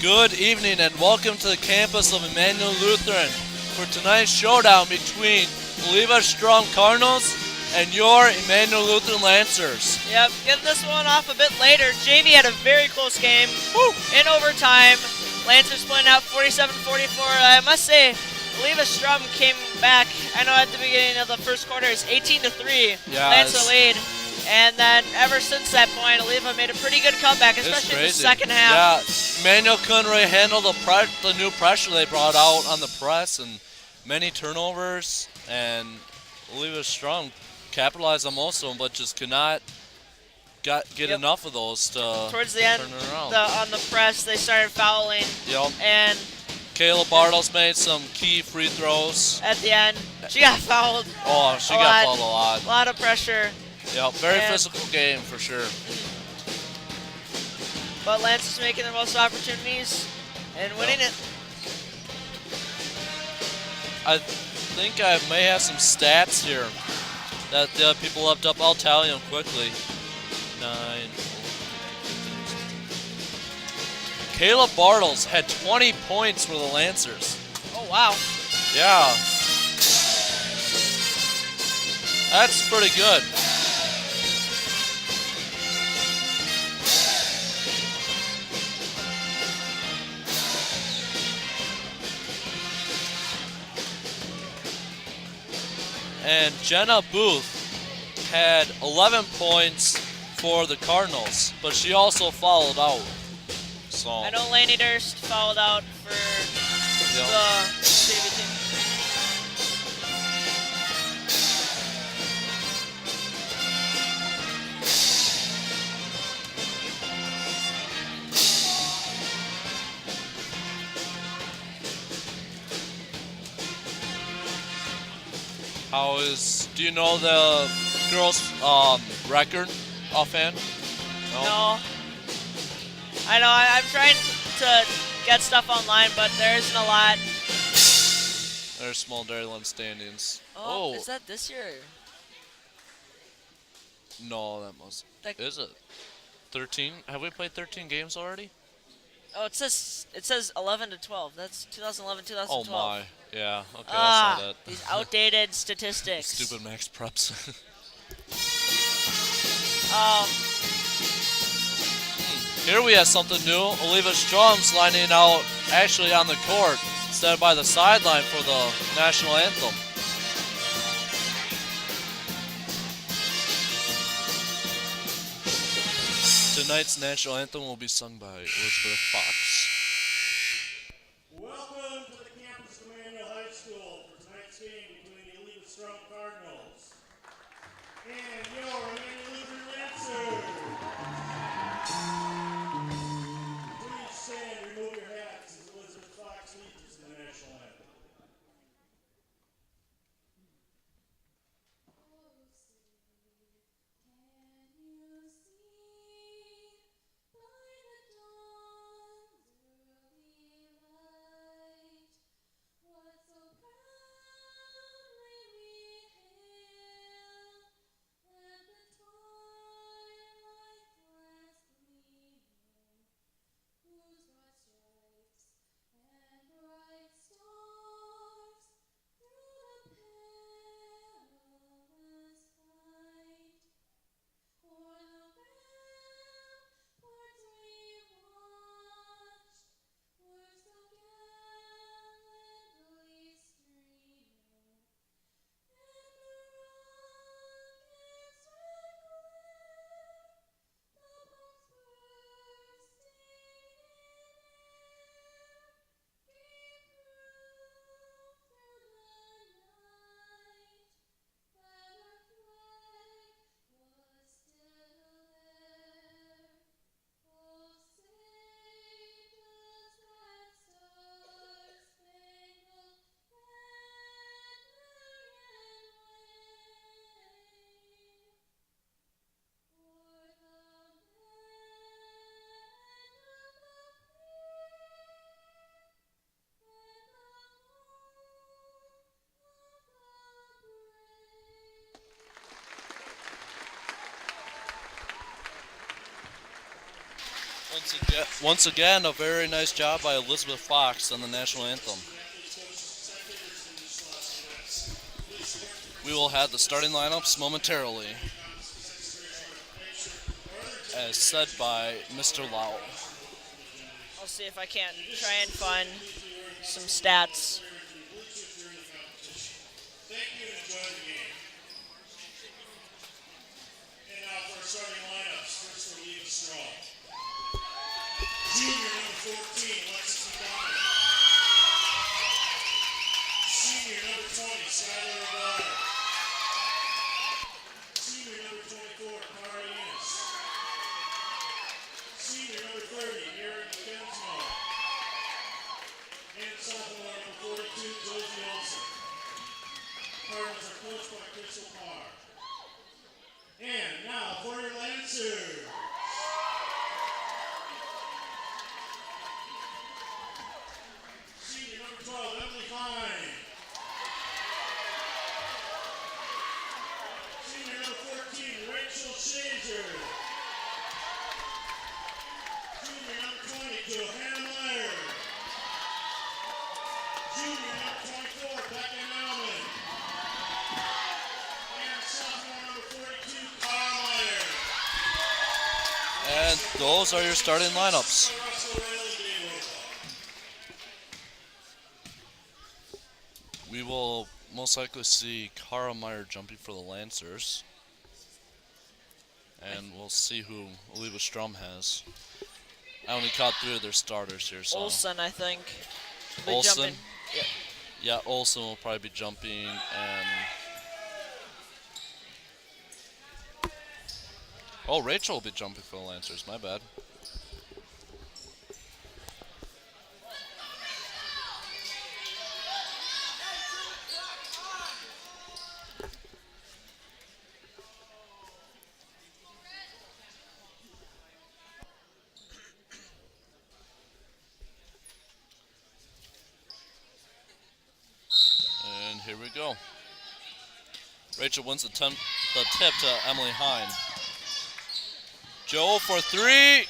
Good evening and welcome to the campus of Emmanuel Lutheran for tonight's showdown between Eleva-Strum Cardinals and your Emmanuel Lutheran Lancers. Yep, getting this one off a bit later. JV had a very close game. Woo! In overtime. Lancers playing out 47-44. I must say, Eleva-Strum came back. I know at the beginning of the first quarter it's 18-3. Yeah, Lancer lead. And then ever since that point, Eleva made a pretty good comeback, especially in the second half. Yeah, Emmanuel couldn't really handle the new pressure they brought out on the press and many turnovers. And Eleva-Strum capitalized on most of them, but just could not get enough of those to towards the end turn it around. On the press, they started fouling. Yep. And Kayla Bartles made some key free throws. At the end, she got fouled. Oh, she got fouled a lot. A lot of pressure. Yep, very physical game for sure. But Lance is making the most opportunities and winning it. I think I may have some stats here that the people left up. I'll tally them quickly. 9. Kayla Bartles had 20 points for the Lancers. Oh, wow. Yeah. That's pretty good. And Jenna Booth had 11 points for the Cardinals, but she also fouled out. So I know Lainey Durst fouled out for the JV team. do you know the girls' record offhand? No. I know, I'm trying to get stuff online, but there isn't a lot. There's small Dairyland standings. Oh, is that this year? No, that must. Is it? 13? Have we played 13 games already? Oh, it says 11 to 12. That's 2011, 2012. Oh my, yeah. Okay, that's not it. These outdated statistics. Stupid Max Preps. Here we have something new. Eleva-Strum's lining out actually on the court instead of by the sideline for the national anthem. Tonight's national anthem will be sung by Elizabeth Fox. Welcome to the campus of Emmanuel High School for tonight's game between the Eleva-Strum Cardinals and your Emmanuel Lutheran Lancers. Please stand and remove your hats as Elizabeth Fox leads us in the national anthem. What so proudly we hail, that the Once again, a very nice job by Elizabeth Fox on the national anthem. We will have the starting lineups momentarily, as said by Mr. Lau. I'll see if I can't try and find some stats. Thank you and enjoy the game. And now for our starting lineups. First for Eleva-Strum. Junior number 14, Alexis McDonald. Senior number 20, Skylar Rivard. Senior number 24, Cara Enos. Senior number 30, Aaron Kensmo. And sophomore number 42, Josie Olsen. Cardinals are coached by Crystal Parr. And now for your Lancers. Senior number 12, Emily Fine. Senior number 14, Rachel Shazer. Junior number 20, Johanna Meyer. Junior number 24, Becca Nauman. And sophomore number 42, Cara Meyer. And those are your starting lineups. We will most likely see Cara Meyer jumping for the Lancers. And we'll see who Eleva-Strum has. I only caught 3 of their starters here, so. Olsen, I think. Will be Olsen? jumping. Yep. Yeah, Olsen will probably be jumping, and oh, Rachel will be jumping for the Lancers. My bad. And here we go. Rachel wins the tip to Emily Hine. Joe for 3.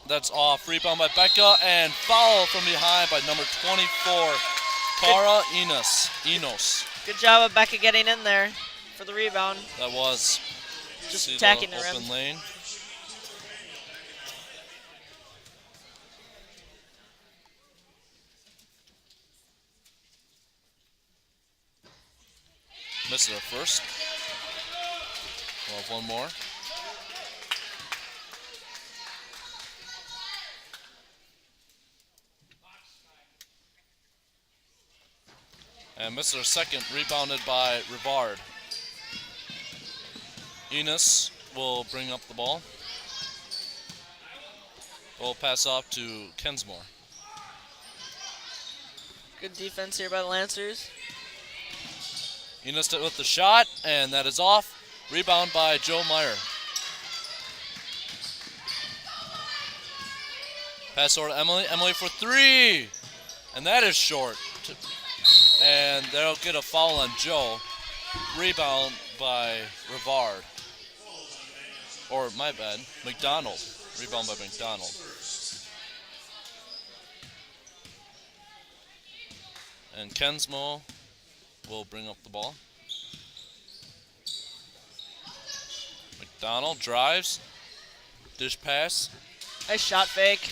That's off. Rebound by Becca, and foul from behind by number 24, Cara Enos. Good job of Becca getting in there for the rebound. That was Just see attacking the the rim. open lane. Missed it first. We'll have one more. And missed her second, rebounded by Rivard. Enos will bring up the ball. We'll pass off to Kensmore. Good defense here by the Lancers. Enos with the shot, and that is off. Rebound by Joe Meyer. Pass over to Emily. Emily for 3. And that is short. And they'll get a foul on Joe. Rebound by Rivard. Or, my bad, McDonald. Rebound by McDonald. And Kensmo will bring up the ball. McDonald drives. Dish pass. Nice shot fake.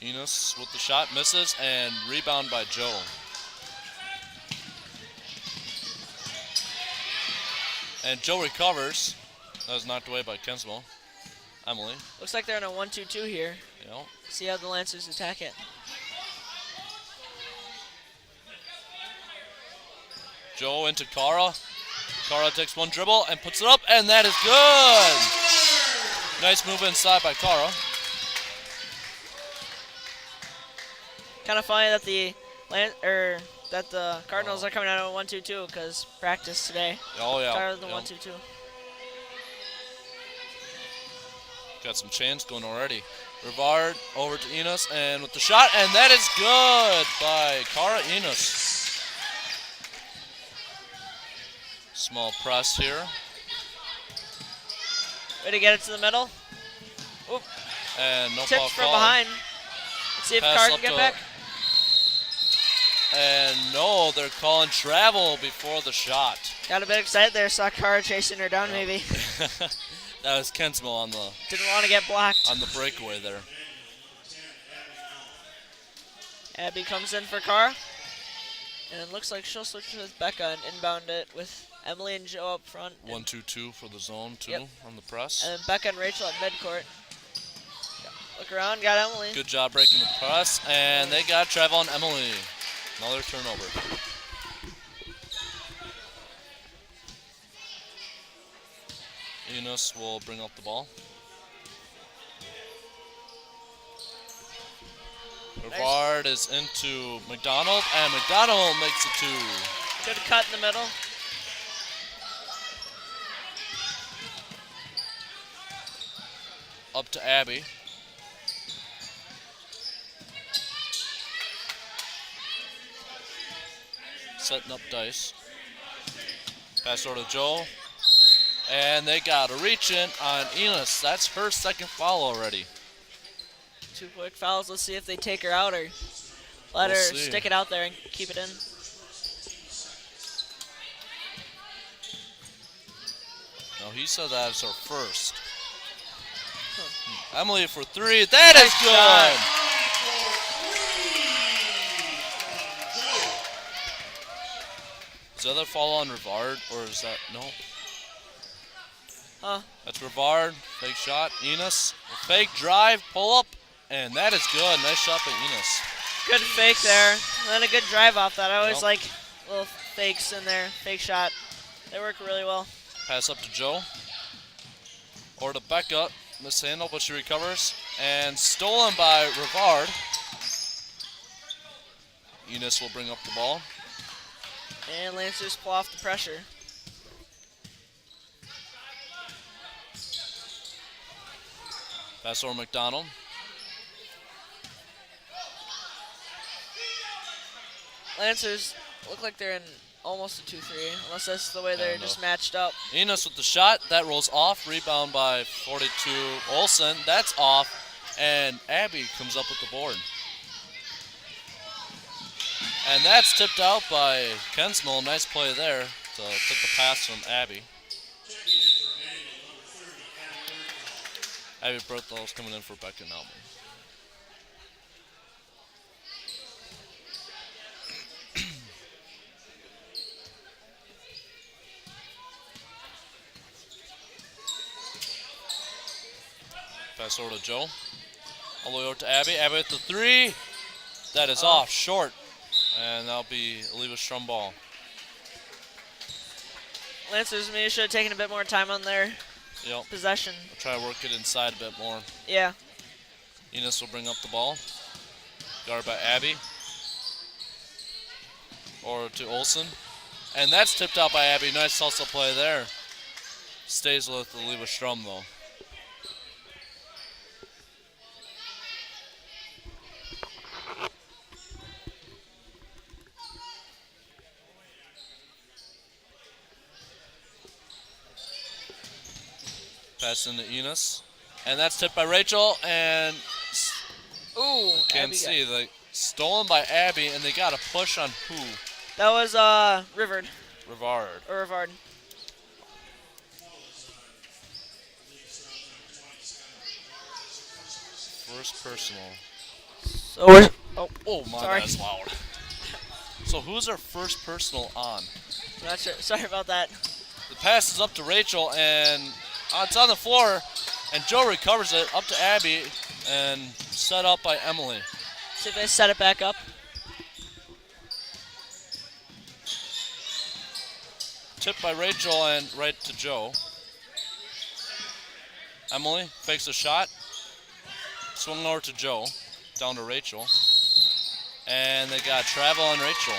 Enos with the shot, misses, and rebound by Joe. And Joe recovers. That was knocked away by Kensmo. Emily. Looks like they're in a 1-2-2 here. Yep. See how the Lancers attack it. Joe into Cara. Cara takes one dribble and puts it up, and that is good. Nice move inside by Cara. Kind of funny that the Cardinals are coming out of a 1-2-2 because practice today. Oh yeah. Started the Yep. 1-2-2. Got some chance going already. Rivard over to Enos, and with the shot, and that is good by Cara Enos. Small press here. Way to get it to the middle. Oop. And no foul Tipped from call. behind. Let's see if Pass Carr up can get to- back. And no, they're calling travel before the shot. Got a bit excited there. Saw Carr chasing her down maybe. That was Kensmil on the Didn't want to get blocked. breakaway there. Abby comes in for Carr. And it looks like she'll switch with Becca and inbound it with Emily and Joe up front. 1-2-2 for the zone, too, Yep. on the press. And then Becca and Rachel at midcourt. Look around, got Emily. Good job breaking the press, and they got travel on Emily. Another turnover. Enos will bring up the ball. Rivard is into McDonald, and McDonald makes it 2. Good cut in the middle. Up to Abby. Setting up dice. Pass over to Joe. And they got a reach in on Enos. That's her second foul already. 2 quick fouls. Let's see if they take her out or let We'll her see. stick it out there and keep it in. No, he said that is her first. Emily for 3. That is Nice good. shot. Is that a foul on Rivard, or is that no? Huh. That's Rivard. Fake shot. Enos. Fake drive. Pull up. And that is good. Nice shot by Enos. Good fake there. And then a good drive off that. I always Yep. like little fakes in there. Fake shot. They work really well. Pass up to Joe. Or to Becca. Mishandle, but she recovers. And stolen by Rivard. Enos will bring up the ball. And Lancers pull off the pressure. Pass over McDonald. Lancers look like they're in almost a 2-3, unless that's the way they're Kind just of. matched up. Enos with the shot. That rolls off. Rebound by 42 Olsen. That's off. And Abby comes up with the board. And that's tipped out by Kensmil. Nice play there to take the pass from Abby. Abby Berthel's coming in for Becca Nauman. Pass over to Joe. All the way over to Abby. Abby with the 3. That is off, short. And that'll be Eleva-Strum ball. Lancers maybe should have taken a bit more time on their Yep. possession. Try to work it inside a bit more. Yeah. Enos will bring up the ball. Guarded by Abby. Or to Olsen. And that's tipped out by Abby. Nice salsa play there. Stays with Eleva-Strum though. Pass into Enos. And that's tipped by Rachel. And Ooh. can't Abby see. Stolen by Abby. And they got a push on who? That was Rivard. Rivard. Or Rivard. First personal. So we're, Oh my, Sorry. that's loud. So who's our first personal on? not sure. Sorry about that. The pass is up to Rachel, and it's on the floor, and Joe recovers it up to Abby, and set up by Emily. See if they set it back up. Tipped by Rachel and right to Joe. Emily fakes a shot. Swung over to Joe, down to Rachel. And they got travel on Rachel.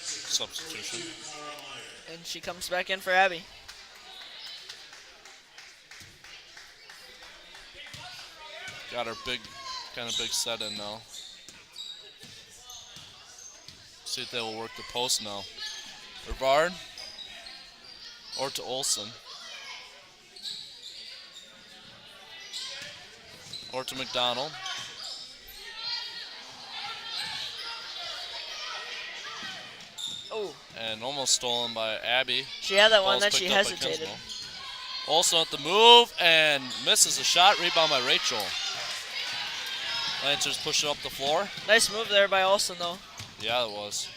Substitution. And she comes back in for Abby. Got her kind of big set in now. See if they will work the post now. Rivard. Or to Olson. Or to McDonald. Oh, And almost stolen by Abby. she had that one, Ball's then she picked up by hesitated. Kinsmore. Olson at the move and misses a shot. Rebound by Rachel. Lancers push it up the floor. Nice move there by Olsen, though. Yeah, it was.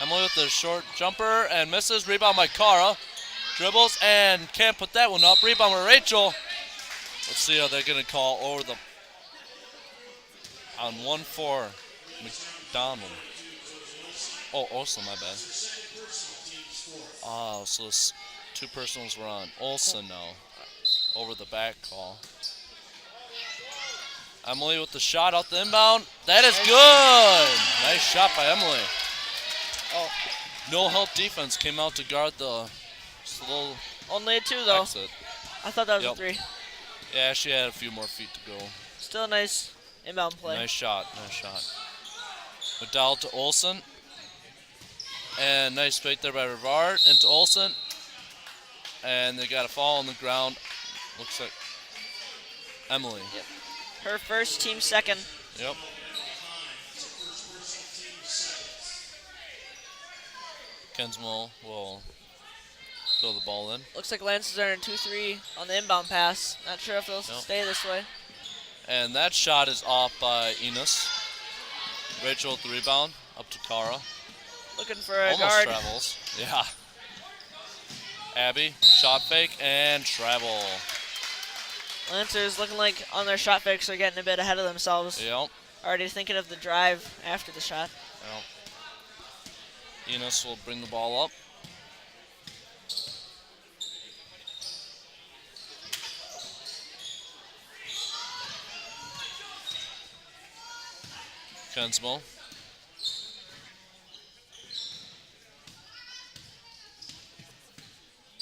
Emily with the short jumper and misses. Rebound by Cara. Dribbles and can't put that one up. Rebound by Rachel. Let's see how they're going to call over the... On 1-4, McDonald. Oh, Olsen, my bad. Oh, so two personals were on Olsen now. Over the back call. Emily with the shot out the inbound. That is good. Nice shot by Emily. Oh, No help defense came out to guard the slow only a 2, though. exit. I thought that was Yep. a 3. Yeah, she had a few more feet to go. Still a nice inbound play. Nice shot. Nice shot. McDowell to Olsen. And nice fake there by Rivard into Olsen. And they got a fall on the ground. Looks like Emily. Yep. Her first, team second. Yep. Kensmo will throw the ball in. Looks like Lancers are in 2-3 on the inbound pass. Not sure if they'll stay this way. And that shot is off by Enos. Rachel with the rebound. Up to Cara. Looking for a Almost guard. travels. Yeah. Abby, shot fake, and travel. Lancers looking like on their shot fakes are getting a bit ahead of themselves. Yep. Already thinking of the drive after the shot. Yep. Enos will bring the ball up. Kensmo.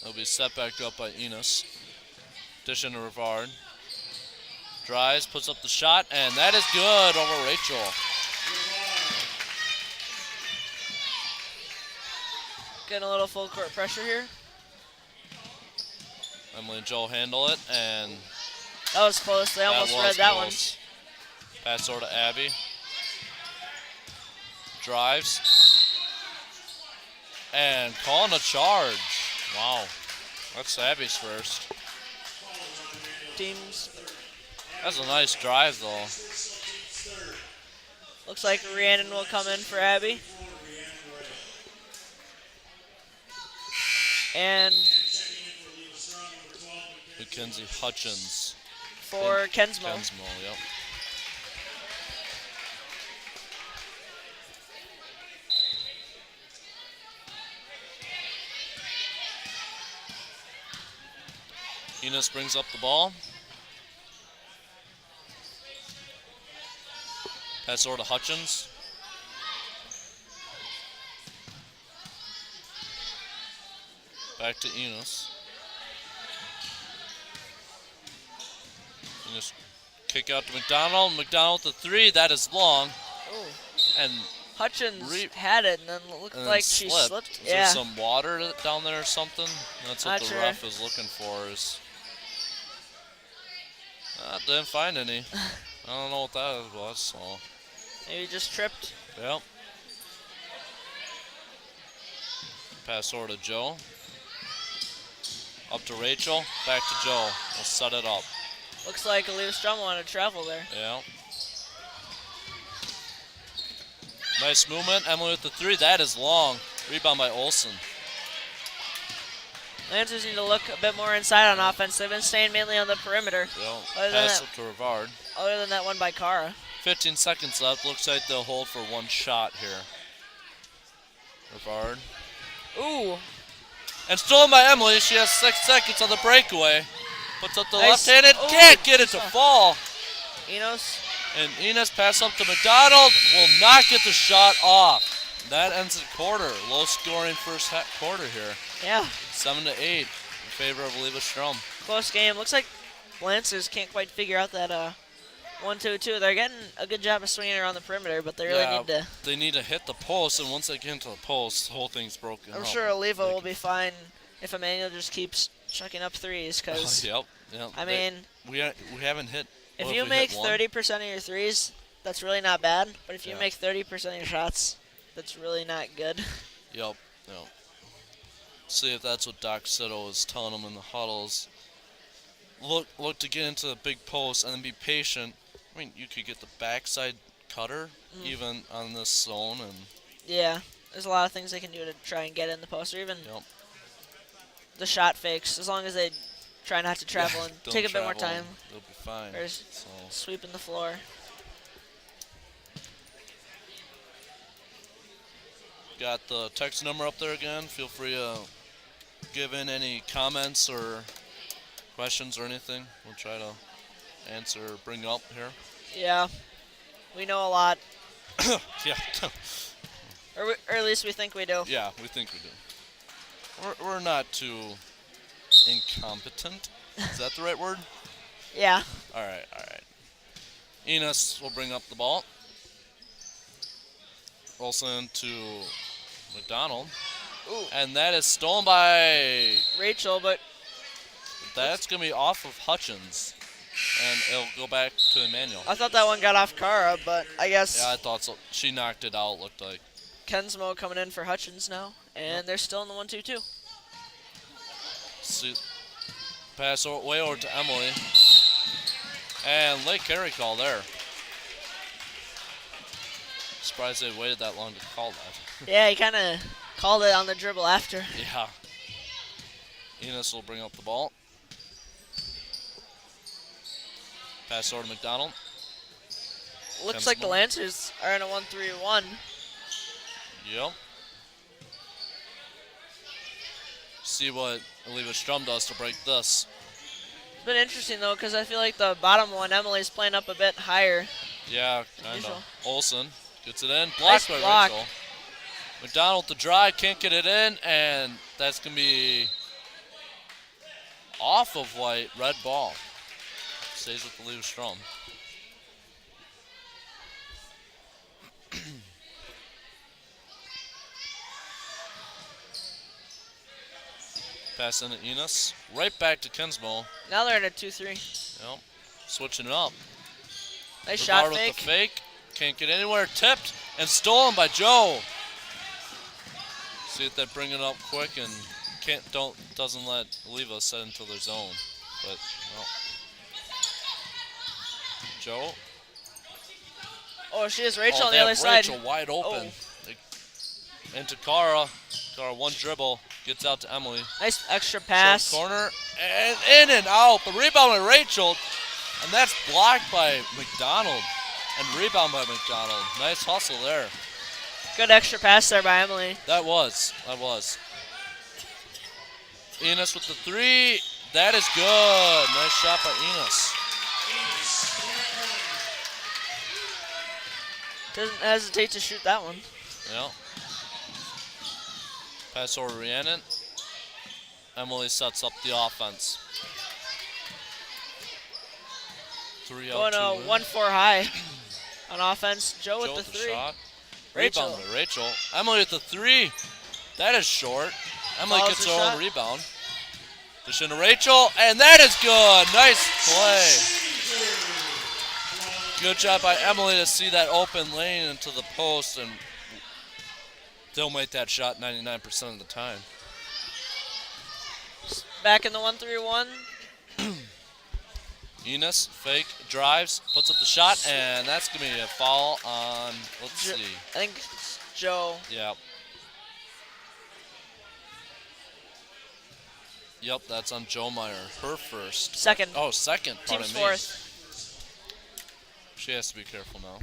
It'll be set back up by Enos. Dish into Rivard. Drives, puts up the shot, and that is good over Rachel. Getting a little full court pressure here. Emily and Joe handle it, and That was close. They almost read that one. Pass over to Abby. Drives. And calling a charge. Wow. That's Abby's first. Teams. That's a nice drive, though. Looks like Rhiannon will come in for Abby. And Mackenzie Hutchins. for Kensmo. Kensmo, yep. Enos brings up the ball. Pass over to Hutchins. Back to Enos. Enos kick out to McDonald. McDonald with the 3. That is long. Ooh. And Hutchins had it and then it looked and like then she slipped. slipped. Is there Yeah. some water down there or something? That's what Not the sure. ref is looking for. Is didn't find any. I don't know what that was. So Maybe just tripped. yep. Pass over to Joe. Up to Rachel. Back to Joe. We'll set it up. Looks like Eleva-Strum wanted to travel there. Yeah. Nice movement. Emily with the 3. That is long. Rebound by Olsen. Lancers need to look a bit more inside on offense. They've been staying mainly on the perimeter. Yeah. Other than Pass that- up to Rivard. Other than that one by Cara. 15 seconds left. Looks like they'll hold for one shot here. Rivard. Ooh. And stolen by Emily. She has 6 seconds on the breakaway. Puts up the Nice. left-handed. Ooh. Can't get it to fall. Enos. And Enos pass up to McDonald. Will not get the shot off. That ends the quarter. Low scoring first quarter here. Yeah. 7-8 in favor of Eleva-Strum. Close game. Looks like Lancers can't quite figure out that 1-2-2. They're getting a good job of swinging around the perimeter, but they really need to. They need to hit the post, and once they get into the post, the whole thing's broken. I'm up. sure Eleva will be fine if Emmanuel just keeps chucking up threes. Because Yep. I mean, we haven't hit. if you make 30% of your threes, that's really not bad. But if you make 30% of your shots, that's really not good. Yep. See if that's what Doc Sito is telling them in the huddles. Look to get into the big post and then be patient. I mean, you could get the backside cutter even on this zone, and yeah, there's a lot of things they can do to try and get in the post, or even the shot fakes. As long as they try not to travel and take a bit more time, they'll be fine. Or sweeping the floor. Got the text number up there again. Feel free to give in any comments or questions or anything. We'll try to answer or bring up here. Yeah, we know a lot. Yeah. or at least we think we do. Yeah, we think we do. We're not too incompetent. Is that the right word? Yeah. All right. Enos will bring up the ball. Olsen to McDonald. Ooh. And that is stolen by Rachel, but that's going to be off of Hutchins. And it'll go back to Emmanuel. I thought that one got off Kara, but I guess. Yeah, I thought so. She knocked it out, looked like. Kensmo coming in for Hutchins now, and they're still in the 1-2-2. See, pass way over to Emily. And late carry call there. Surprised they waited that long to call that. Yeah, he kind of called it on the dribble after. Yeah. Enos will bring up the ball. Pass over to McDonald. Looks like the Lancers are in a 1-3-1. Yep. See what Eleva-Strum does to break this. It's been interesting, though, because I feel like the bottom one, Emily's playing up a bit higher. Yeah, kind usual. of. Olsen gets it in. Blocked by block. Rachel. McDonald to dry, can't get it in, and that's going to be off of white, red ball. Stays with Eleva-Strum. Pass in to Enos. Right back to Kensmo. Now they're in a 2-3. Yep. Switching it up. Nice shot with fake. the fake. Can't get anywhere. Tipped and stolen by Joe. See if they bring it up quick and doesn't let Eleva set into their zone. But no. Joe. Oh, she has Rachel on the other side. Rachel wide open. Into Kara. Kara one dribble. Gets out to Emily. Nice extra pass. Short corner. And in and out. The rebound by Rachel. And that's blocked by McDonald. And rebound by McDonald. Nice hustle there. Good extra pass there by Emily. That was. Enos with the three. That is good. Nice shot by Enos. Doesn't hesitate to shoot that one. Yeah. Pass over to Rhiannon. Emily sets up the offense. 3 out. Going 1-4 high on offense. Joe with the three. Shot. Rachel. Rebound by Rachel. Emily with the three. That is short. Emily Follows gets the her shot. own rebound. Dish into Rachel, and that is good. Nice play. Good job by Emily to see that open lane into the post, and they'll make that shot 99% of the time. Back in the 1-3-1. Enos, fake, drives, puts up the shot, and that's going to be a foul on, let's see. I think it's Joe. Yeah. Yep, that's on Joe Meyer. Her first. Second. Oh, second. Team's Pardon me. fourth. She has to be careful now.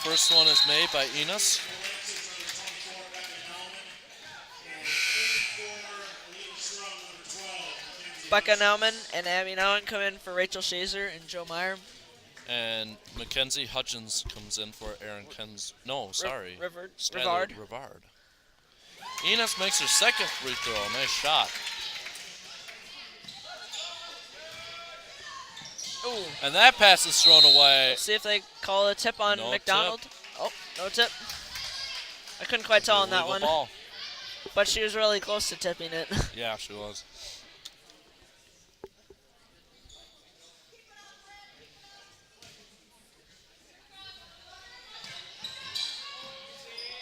First one is made by Enos. Becca Nauman and Abby Nauman come in for Rachel Shazer and Joe Meyer. And Mackenzie Hutchins comes in for Aaron Kens. No, sorry. Rivard. Rivard. Enos makes her second free throw. Nice shot. Ooh. And that pass is thrown away. Let's see if they call a tip on No McDonald. Oh, no tip. I couldn't quite tell on that Illegal one. ball. But she was really close to tipping it. Yeah, she was.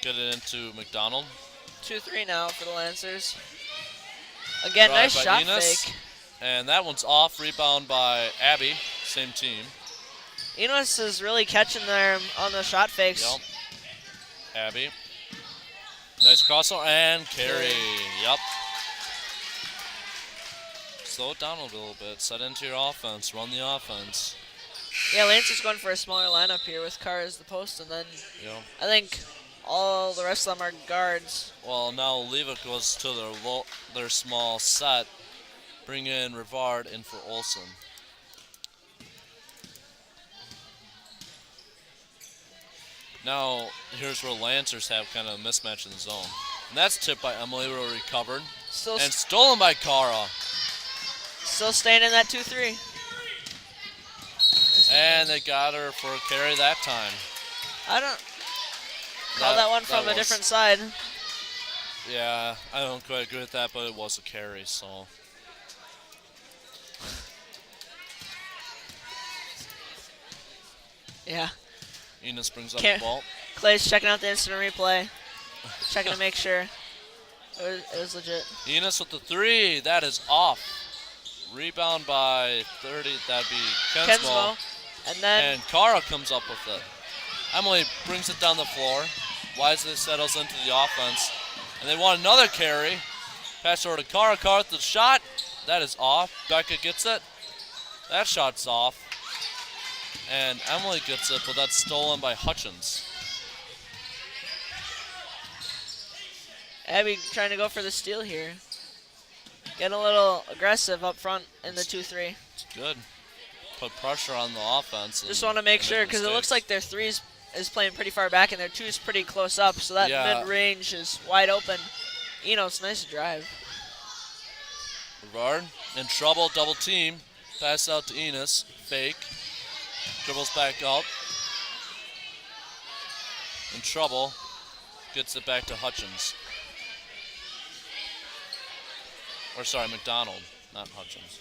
Get it into McDonald. 2-3 now for the Lancers. Again, Drive nice by shot Enos. fake. And that one's off. Rebound by Abby. Same team. Enos is really catching there on the shot fakes. Yep. Abby. Nice crossover and carry. Yep. Slow it down a little bit. Set into your offense. Run the offense. Yeah, Lancers going for a smaller lineup here with Carr as the post, and then Yep. I think all the rest of them are guards. Well, now Leva goes to their small set. Bring in Rivard in for Olsen. Now, here's where Lancers have kind of a mismatch in the zone. And that's tipped by Emily, who recovered. Still, And stolen by Kara. still staying in that 2-3. And they got her for a carry that time. I don't call that one from a was- different side. Yeah, I don't quite agree with that, but it was a carry, so. Yeah. Enos brings up Can't- the ball. Clay's checking out the instant replay, checking to make sure it was legit. Enos with the three. That is off. Rebound by 30. That'd be Kensmo. Kensmo. And then And Kara comes up with it. Emily brings it down the floor. Wisely settles into the offense. And they want another carry. Pass over to Kara. Kara with the shot. That is off. Becca gets it. That shot's off. And Emily gets it, but that's stolen by Hutchins. Abby trying to go for the steal here. Getting a little aggressive up front in the 2-3. It's good. Put pressure on the offense. Just want to make sure, because it looks like their 3 is playing pretty far back and their 2 is pretty close up, so that Yeah. mid-range is wide open. Enos, nice drive. Rivard in trouble, double team. Pass out to Enos. Fake. Dribbles back up. In trouble. Gets it back to Hutchins. Or sorry, McDonald, not Hutchins.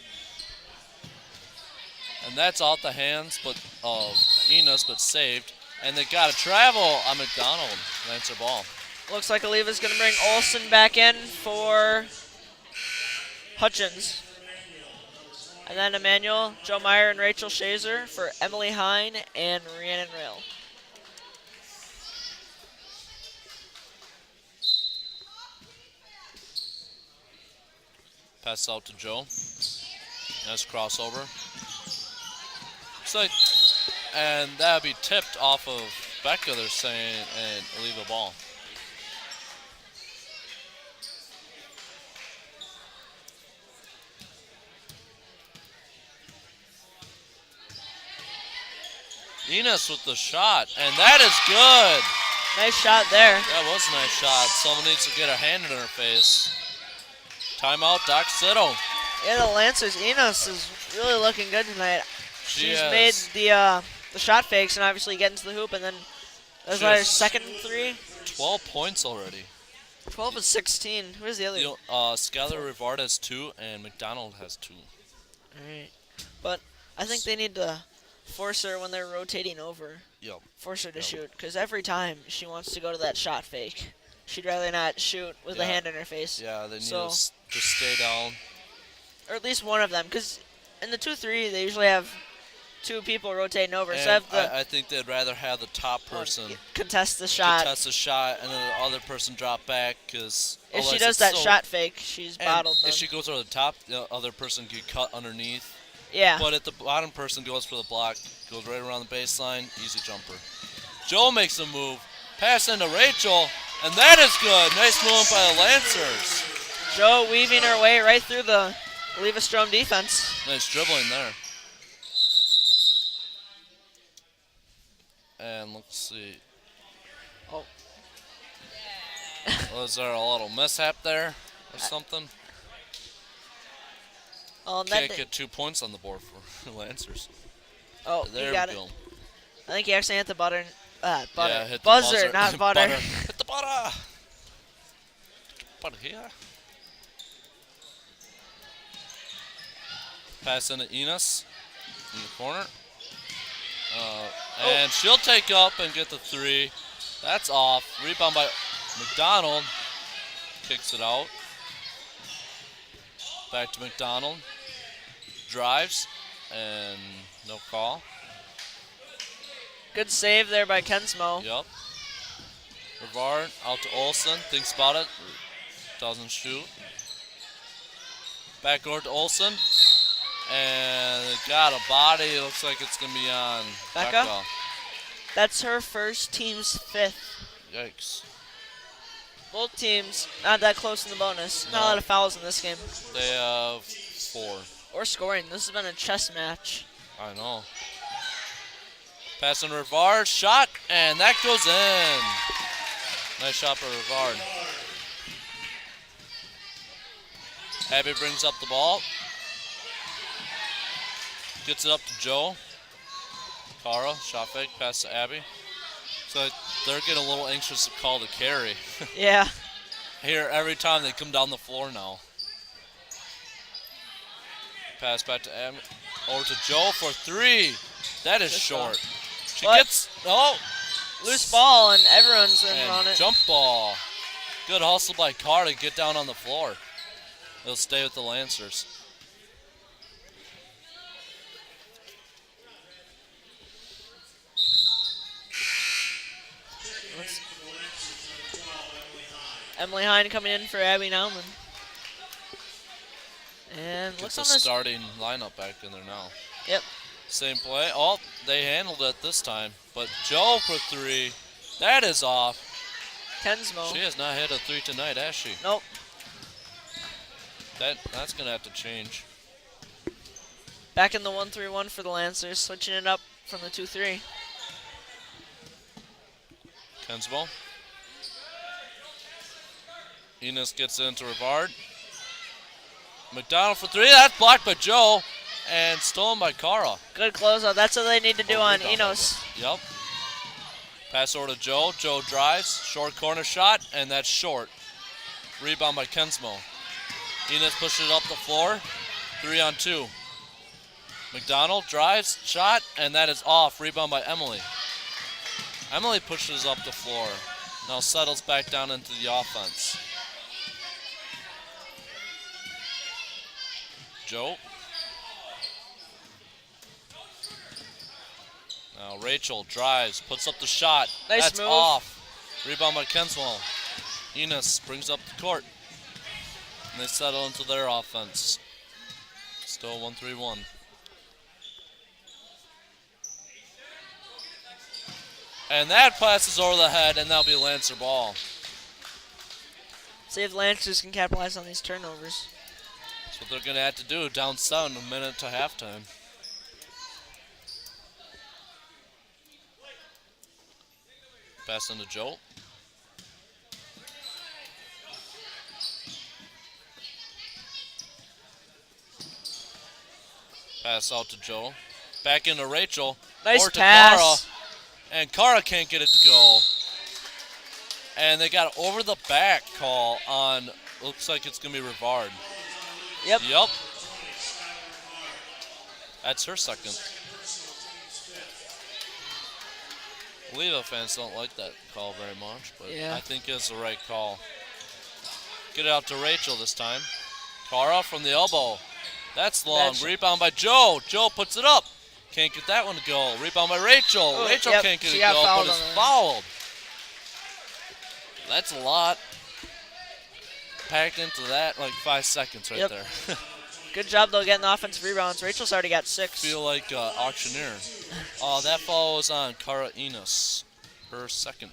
And that's out the hands of Enos, but saved. And they got to travel on McDonald. Lancer ball. Looks like Aleva's going to bring Olsen back in for Hutchins. And then Emmanuel, Joe Meyer, and Rachel Shazer for Emily Hine and Rhiannon Rail. Pass out to Joe. Nice crossover. Looks like, and that would be tipped off of Becca, they're saying, and leave a ball. Enos with the shot, and that is good. Nice shot there. That was a nice shot. Someone needs to get a hand in her face. Timeout, Doc Sitto. Yeah, the Lancers. Enos is really looking good tonight. She She's has- made the shot fakes and obviously getting to the hoop, and then that's She her has- second 3. 12 points already. 12 and 16. Who's the other? Skylar Rivard has 2, and McDonald has 2. All right. But I think they need to force her when they're rotating over. Yep. Force her to Yep. shoot, because every time she wants to go to that shot fake. She'd rather not shoot with the Yeah. hand in her face. Yeah, they need So- to just stay down. Or at least one of them, because in the 2-3, they usually have 2 people rotating over. And So have the I think they'd rather have the top person contest the shot. contest the shot and then the other person drop back, because If she does that shot fake, she's bottled them. if she goes over the top, the other person can cut underneath. Yeah. But if the bottom person goes for the block, goes right around the baseline, easy jumper. Joe makes a move, pass into Rachel, and that is good. Nice move by the Lancers. Joe weaving her way right through the Eleva-Strum defense. Nice dribbling there. And let's see. Oh. Was there a little mishap there or something? Oh, and Can't that get 2 points on the board for Lancers. Oh, There he got we it. go. I think he actually hit the butter. Butter. Yeah, hit the buzzer, not butter. Hit the butter. Butter here. Pass into Enos in the corner. And she'll take up and get the 3. That's off. Rebound by McDonald. Kicks it out. Back to McDonald. Drives. And no call. Good save there by Kensmo. Yep. Rivard out to Olsen. Thinks about it. Doesn't shoot. Back over to Olsen. And it got a body. It looks like it's going to be on Becca? That's her first, team's 5th. Yikes. Both teams not that close in the bonus. Not a lot of fouls in this game. They have 4. Or scoring. This has been a chess match. I know. Pass on Rivard. Shot. And that goes in. Nice shot by Rivard. Abby brings up the ball. Gets it up to Joe. Cara, shot fake, pass to Abby. So they're getting a little anxious to call the carry. Yeah. Here, every time they come down the floor now. Pass back to Abby. Over to Joe for 3. That is short. She gets, loose ball, and everyone's in on it. Jump ball. Good hustle by Cara to get down on the floor. They'll stay with the Lancers. Emily Hine coming in for Abby Nauman. And Gets looks the on this. starting lineup back in there now. Yep. Same play. Oh, they handled it this time. But Joe for 3. That is off. Kensmo. She has not hit a 3 tonight, has she? Nope. That's going to have to change. Back in the 1-3-1 for the Lancers, switching it up from the 2-3. Kensmo. Enos gets into Rivard. McDonald for 3. That's blocked by Joe. And stolen by Cara. Good closeout. That's what they need to do on Enos. Yep. Pass over to Joe. Joe drives. Short corner shot. And that's short. Rebound by Kensmo. Enos pushes it up the floor. 3 on 2. McDonald drives. Shot. And that is off. Rebound by Emily. Emily pushes up the floor. Now settles back down into the offense. Joe. Now Rachel drives, puts up the shot. Nice That's move. off. Rebound by Kenswell. Enos brings up the court. And they settle into their offense. Still 1-3-1. And that passes over the head, and that'll be a Lancer ball. See if Lancers can capitalize on these turnovers. That's what they're going to have to do. Down 7, a minute to halftime. Pass into Joe. Pass out to Joe. Back into Rachel. Nice or to pass. Cara. And Cara can't get it to go. And they got over the back call on, looks like it's going to be Rivard. Yep. Yep. That's her second. Eleva fans don't like that call very much, but Yeah. I think it's the right call. Get it out to Rachel this time. Cara from the elbow. That's long. Rebound by Joe. Joe puts it up. Can't get that one to go. Rebound by Rachel. Oh, Rachel yep, can't get she it to got go, fouled but is on that. fouled. That's a lot. Packed into that like 5 seconds right Yep. there. Good job, though, getting the offensive rebounds. Rachel's already got 6. Feel like auctioneer. That foul was on Cara Enos. Her second.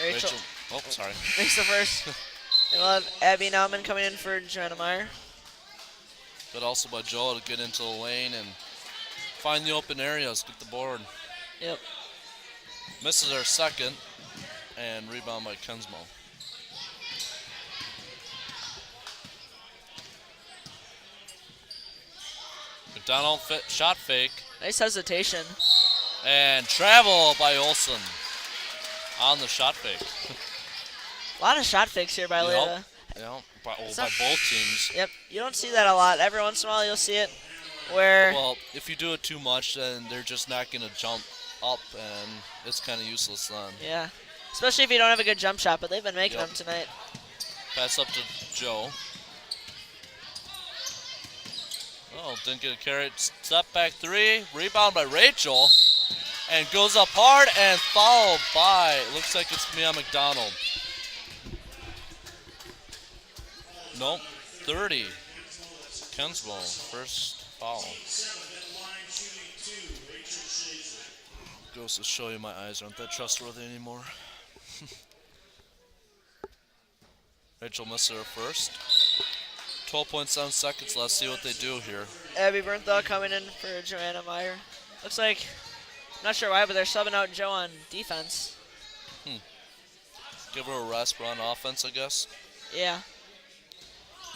Rachel Oh, sorry. makes the first. And we'll have Abby Nauman coming in for Joanna Meyer. But also by Joel to get into the lane and find the open areas, get the board. Yep. Misses her second, and rebound by Kensmo. McDonald shot fake. Nice hesitation. And travel by Olsen on the shot fake. A lot of shot fakes here by Leva. Yep. By both teams. Yep, you don't see that a lot. Every once in a while you'll see it where... Well, if you do it too much, then they're just not going to jump up, and it's kind of useless then. Yeah, especially if you don't have a good jump shot, but they've been making them tonight. Pass up to Joe. Oh, didn't get a carry. Step back three. Rebound by Rachel. And goes up hard and fouled by, looks like it's Mia McDonald. Nope, 30. Kenswell, first foul. Goes to show you my eyes aren't that trustworthy anymore. Rachel missed her first. 12.7 seconds. Let's see what they do here. Abby Bernthal coming in for Joanna Meyer. Looks like, not sure why, but they're subbing out Joe on defense. Give her a rest, but on offense, I guess. Yeah.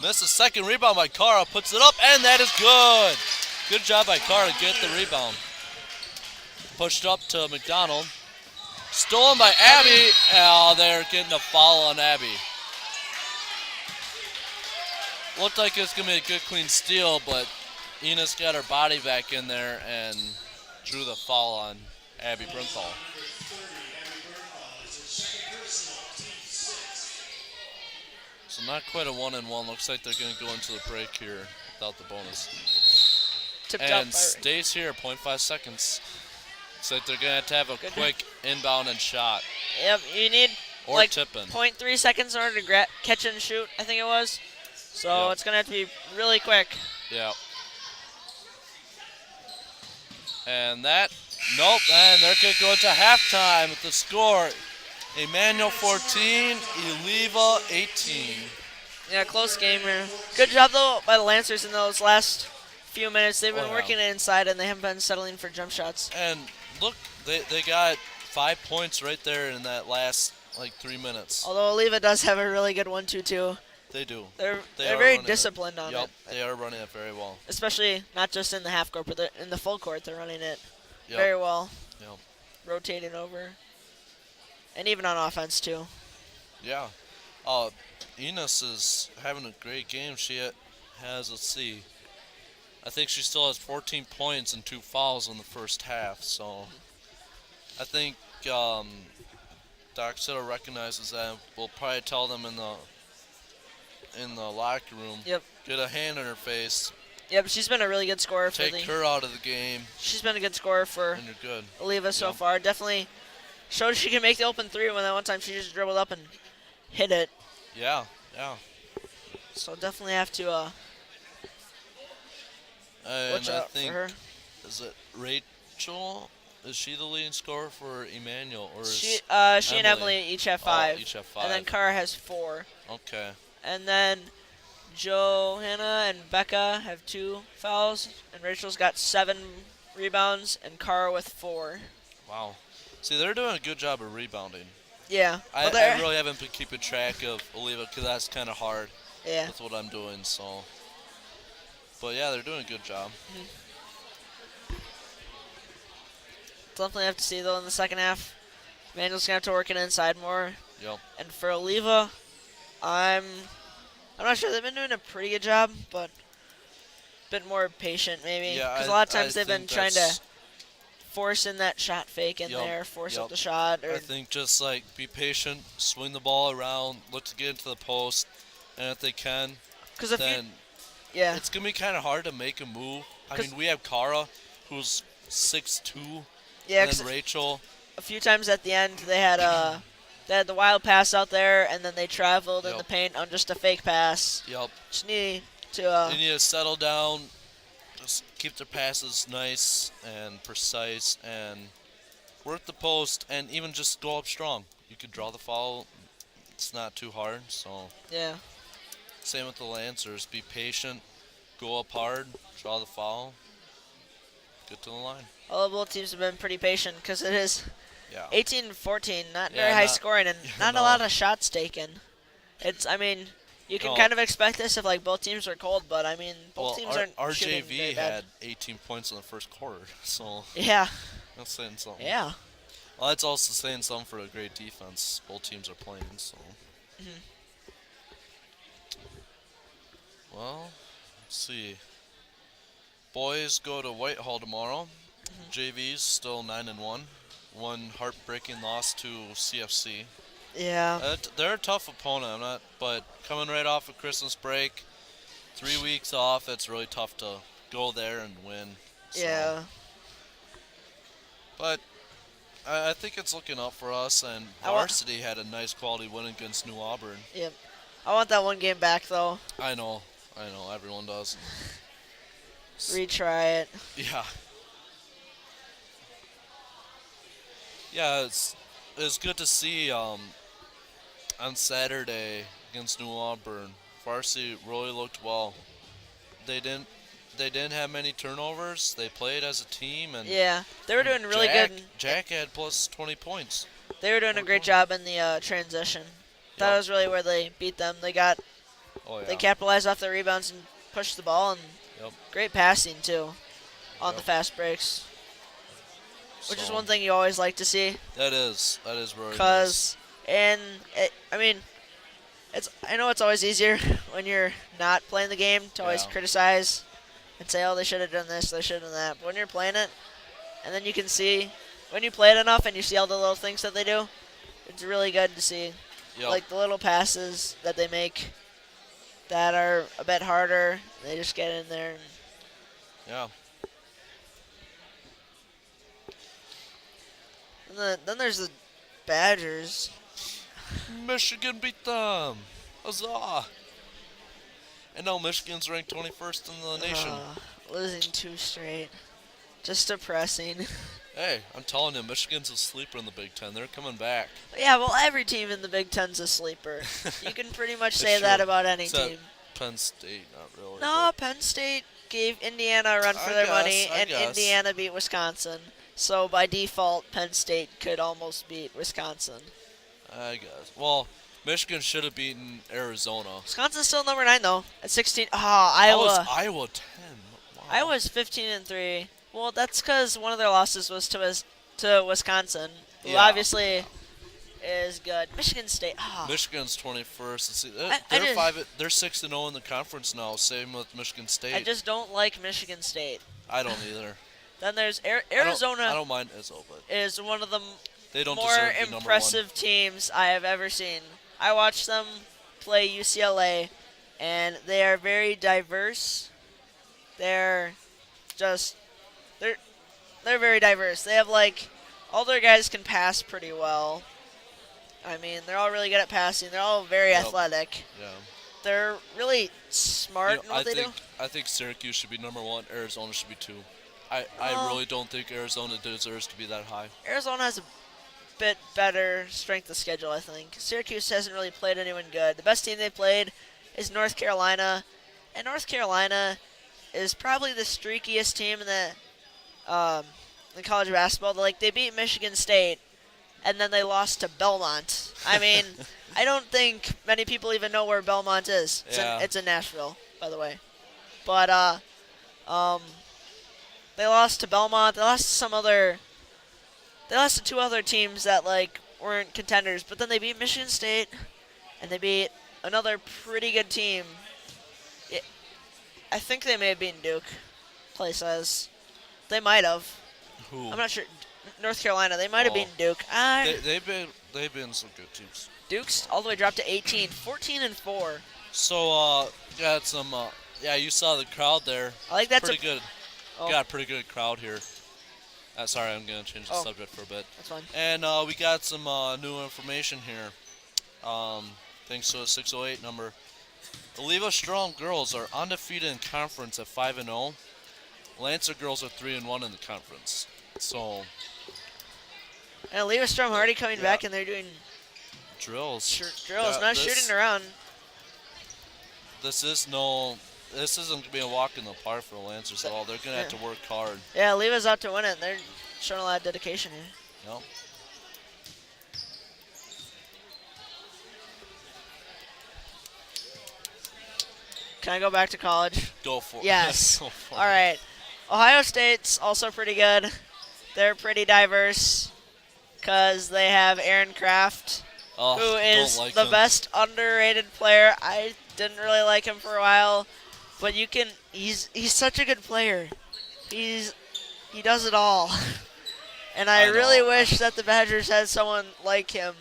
Missed a second rebound by Cara. Puts it up, and that is good. Good job by Cara to get the rebound. Pushed up to McDonald. Stolen by Abby. Oh, they're getting a foul on Abby. Looked like it's going to be a good, clean steal, but Enos got her body back in there and drew the foul on Abby Brinthal. So not quite a 1-and-1. Looks like they're going to go into the break here without the bonus. Tipped And up stays here, 0.5 seconds. Looks like they're going to have a quick inbound and shot. Yep, you need or like tipping. 0.3 seconds in order to catch and shoot, I think it was. So it's going to have to be really quick. Yeah. And that, nope, and they're going to go to halftime with the score. Emmanuel 14, Eleva 18. Yeah, close game here. Good job, though, by the Lancers in those last few minutes. They've been working it inside, and they haven't been settling for jump shots. And look, they got 5 points right there in that last, 3 minutes. Although Eleva does have a really good 1-2-2. They do. They're very disciplined on it. Yep, they are running it very well. Especially not just in the half court, but in the full court, they're running it very well. Yep. Rotating over. And even on offense, too. Yeah. Enos is having a great game. She has, let's see, I think she still has 14 points and 2 fouls in the first half. So I think Doc Sitter recognizes that. We'll probably tell them in the locker room. Yep. Get a hand in her face. Yep, she's been a really good scorer for Take her out of the game. She's been a good scorer for and you're good. Eleva so far. Definitely showed she can make the open three when that one time she just dribbled up and hit it. Yeah. So definitely have to watch out for her. Is it Rachel? Is she the leading scorer for Emmanuel, or she and Emily each have 5. Each have 5. And then Cara has 4. Okay. And then Johanna and Becca have 2 fouls, and Rachel's got 7 rebounds, and Cara with 4. Wow. See, they're doing a good job of rebounding. Yeah. I really haven't been keeping track of Eleva because that's kind of hard with what I'm doing. So, but yeah, they're doing a good job. Definitely have to see though in the second half. Manuel's gonna have to work it inside more. Yep. And for Eleva, I'm not sure. They've been doing a pretty good job, but a bit more patient maybe. Yeah. Because a lot of times they've been trying to force in that shot fake in there, force up the shot. I think just be patient, swing the ball around, look to get into the post, and if they can, then it's gonna be kind of hard to make a move. I mean, we have Cara, who's 6'2". Yeah, and then Rachel. A few times at the end, they had the wild pass out there, and then they traveled in the paint on just a fake pass. Yep. Just need to. They need to settle down. Just keep their passes nice and precise, and work the post, and even just go up strong. You could draw the foul. It's not too hard. So. Yeah. Same with the Lancers. Be patient. Go up hard. Draw the foul. Get to the line. All of both teams have been pretty patient because it is 18-14, not very high scoring, and not a lot of shots taken. I mean, You can No. kind of expect this if like both teams are cold, but I mean both teams aren't our shooting very JV bad. had 18 points in the first quarter, so Yeah, that's saying something. yeah. Well, that's also saying something for a great defense both teams are playing. So, Mhm. well, let's see. Boys go to Whitehall tomorrow. JV's still 9-1. One heartbreaking loss to CFC. Yeah. They're a tough opponent. But coming right off of Christmas break, 3 weeks off, it's really tough to go there and win. So. Yeah. But I think it's looking up for us, and Varsity had a nice quality win against New Auburn. Yep. I want that one game back though. I know, everyone does. Retry it. Yeah. Yeah, it's good to see on Saturday against New Auburn. Varsity really looked well. They didn't have many turnovers. They played as a team, and Yeah, they were doing really Jack, good. Jack had plus 20 points. They were doing a great job in the transition. That Yep. was really where they beat them. They Oh yeah. they capitalized off the rebounds and pushed the ball, and Yep. great passing too on the Yep. fast breaks, which is So, one thing you always like to see. That is very nice. Because, I mean, I know it's always easier when you're not playing the game to always Yeah. criticize and say, oh, they should have done this, they should have done that. But when you're playing it, and then you can see, when you play it enough and you see all the little things that they do, it's really good to see. Yep. Like the little passes that they make that are a bit harder, they just get in there. And Yeah. then there's the Badgers. Michigan beat them. Huzzah. And now Michigan's ranked 21st in the nation. Losing 2 straight. Just depressing. Hey, I'm telling you, Michigan's a sleeper in the Big Ten. They're coming back. Yeah, well, every team in the Big Ten's a sleeper. You can pretty much say It's that true. about any Except team. Penn State, not really. No, Penn State gave Indiana a run for their money, I and guess. Indiana beat Wisconsin. So by default, Penn State could almost beat Wisconsin. I guess. Well, Michigan should have beaten Arizona. Wisconsin's still number 9 though at 16. Iowa. Was Iowa 10. Wow. Iowa's 15-3. Well, that's because one of their losses was to Wisconsin, who Yeah. obviously is good. Michigan State. Michigan's 21st. Let's see, I they're just- They're 6-0 in the conference now. Same with Michigan State. I just don't like Michigan State. I don't either. Then there's I Arizona. don't mind Izzo, but Is one of the they don't more deserve to be number impressive teams I have ever seen. I watched them play UCLA, and they are very diverse. They're very diverse. They have all their guys can pass pretty well. I mean, they're all really good at passing. They're all very Yep. athletic. Yeah. They're really smart in what they do. I think Syracuse should be number 1. Arizona should be 2. I really don't think Arizona deserves to be that high. Arizona has a bit better strength of schedule, I think. Syracuse hasn't really played anyone good. The best team they played is North Carolina, and North Carolina is probably the streakiest team in college basketball. They beat Michigan State, and then they lost to Belmont. I mean, I don't think many people even know where Belmont is. It's in Nashville, by the way. But they lost to Belmont. They lost to They lost to 2 other teams that weren't contenders, but then they beat Michigan State, and they beat another pretty good team. I think they may have beaten Duke. Play says they might have. Who? I'm not sure. North Carolina. They might have beaten Duke. They've been some good teams. Duke's all the way dropped to 18, 14-4. So got some. Yeah, you saw the crowd there. I like that. Pretty good. Oh. Got a pretty good crowd here. Sorry, I'm gonna change the subject for a bit. That's fine. And we got some new information here. Thanks to a 608 number. Eleva-Strum girls are undefeated in conference at 5-0. Lancer girls are 3-1 in the conference. So. And Eleva-Strum already coming back, and they're doing drills. Drills, not shooting around. This isn't going to be a walk in the park for the Lancers at all. They're going to have to work hard. Yeah, Leva's out to win it. They're showing a lot of dedication here. Yep. Can I go back to college? Go for it. Yes. Go for All it. right. Ohio State's also pretty good. They're pretty diverse because they have Aaron Kraft, Oh, who don't is like the him. best underrated player. I didn't really like him for a while, but he's such a good player. He does it all. And I I really know. wish that the Badgers had someone like him.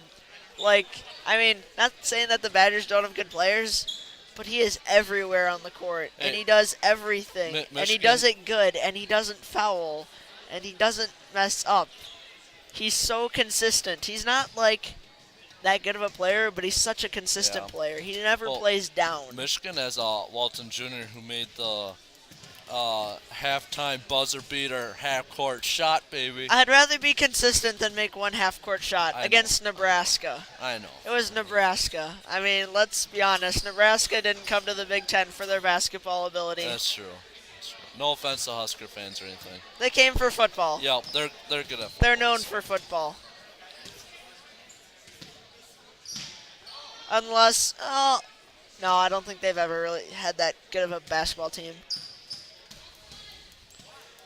Like, I mean, not saying that the Badgers don't have good players, but he is everywhere on the court, and Hey, he does everything, and he Michigan- does it good, and he doesn't foul, and he doesn't mess up. He's so consistent. He's not like that good of a player, but he's such a consistent Yeah. player. He never Well, plays down. Michigan has Walton Jr. who made the halftime buzzer beater half court shot, baby. I'd rather be consistent than make one half-court shot I know. against Nebraska. I know. It was Nebraska. I mean, let's be honest. Nebraska didn't come to the Big Ten for their basketball ability. That's true. No offense to Husker fans or anything. They came for football. Yeah, they're good at football. They're known for football. Unless, no, I don't think they've ever really had that good of a basketball team.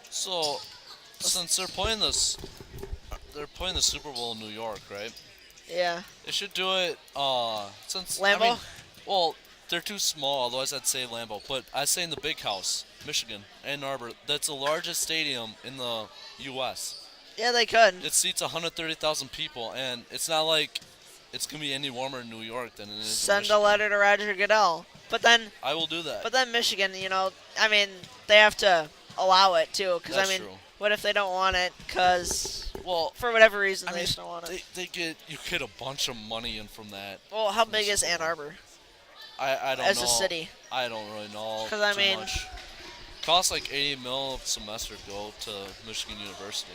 So, since they're playing the Super Bowl in New York, right? Yeah. They should do it since Lambeau? I mean, well, they're too small. Otherwise, I'd say Lambeau. But I say in the Big House, Michigan, Ann Arbor. That's the largest stadium in the U.S. Yeah, they could. It seats 130,000 people, and it's not like it's gonna be any warmer in New York than it is in Send a Michigan. letter to Roger Goodell. But then I will do that. Michigan, I mean, they have to allow it too. Because, That's I mean, true. what if they don't want it? Because Well, for whatever reason, I they mean, just don't want it. you get a bunch of money in from that. Well, how big is Ann Arbor I don't as know. a city? I don't really know. 'Cause, I too mean- much. Costs like 80 mil a semester to go to Michigan University.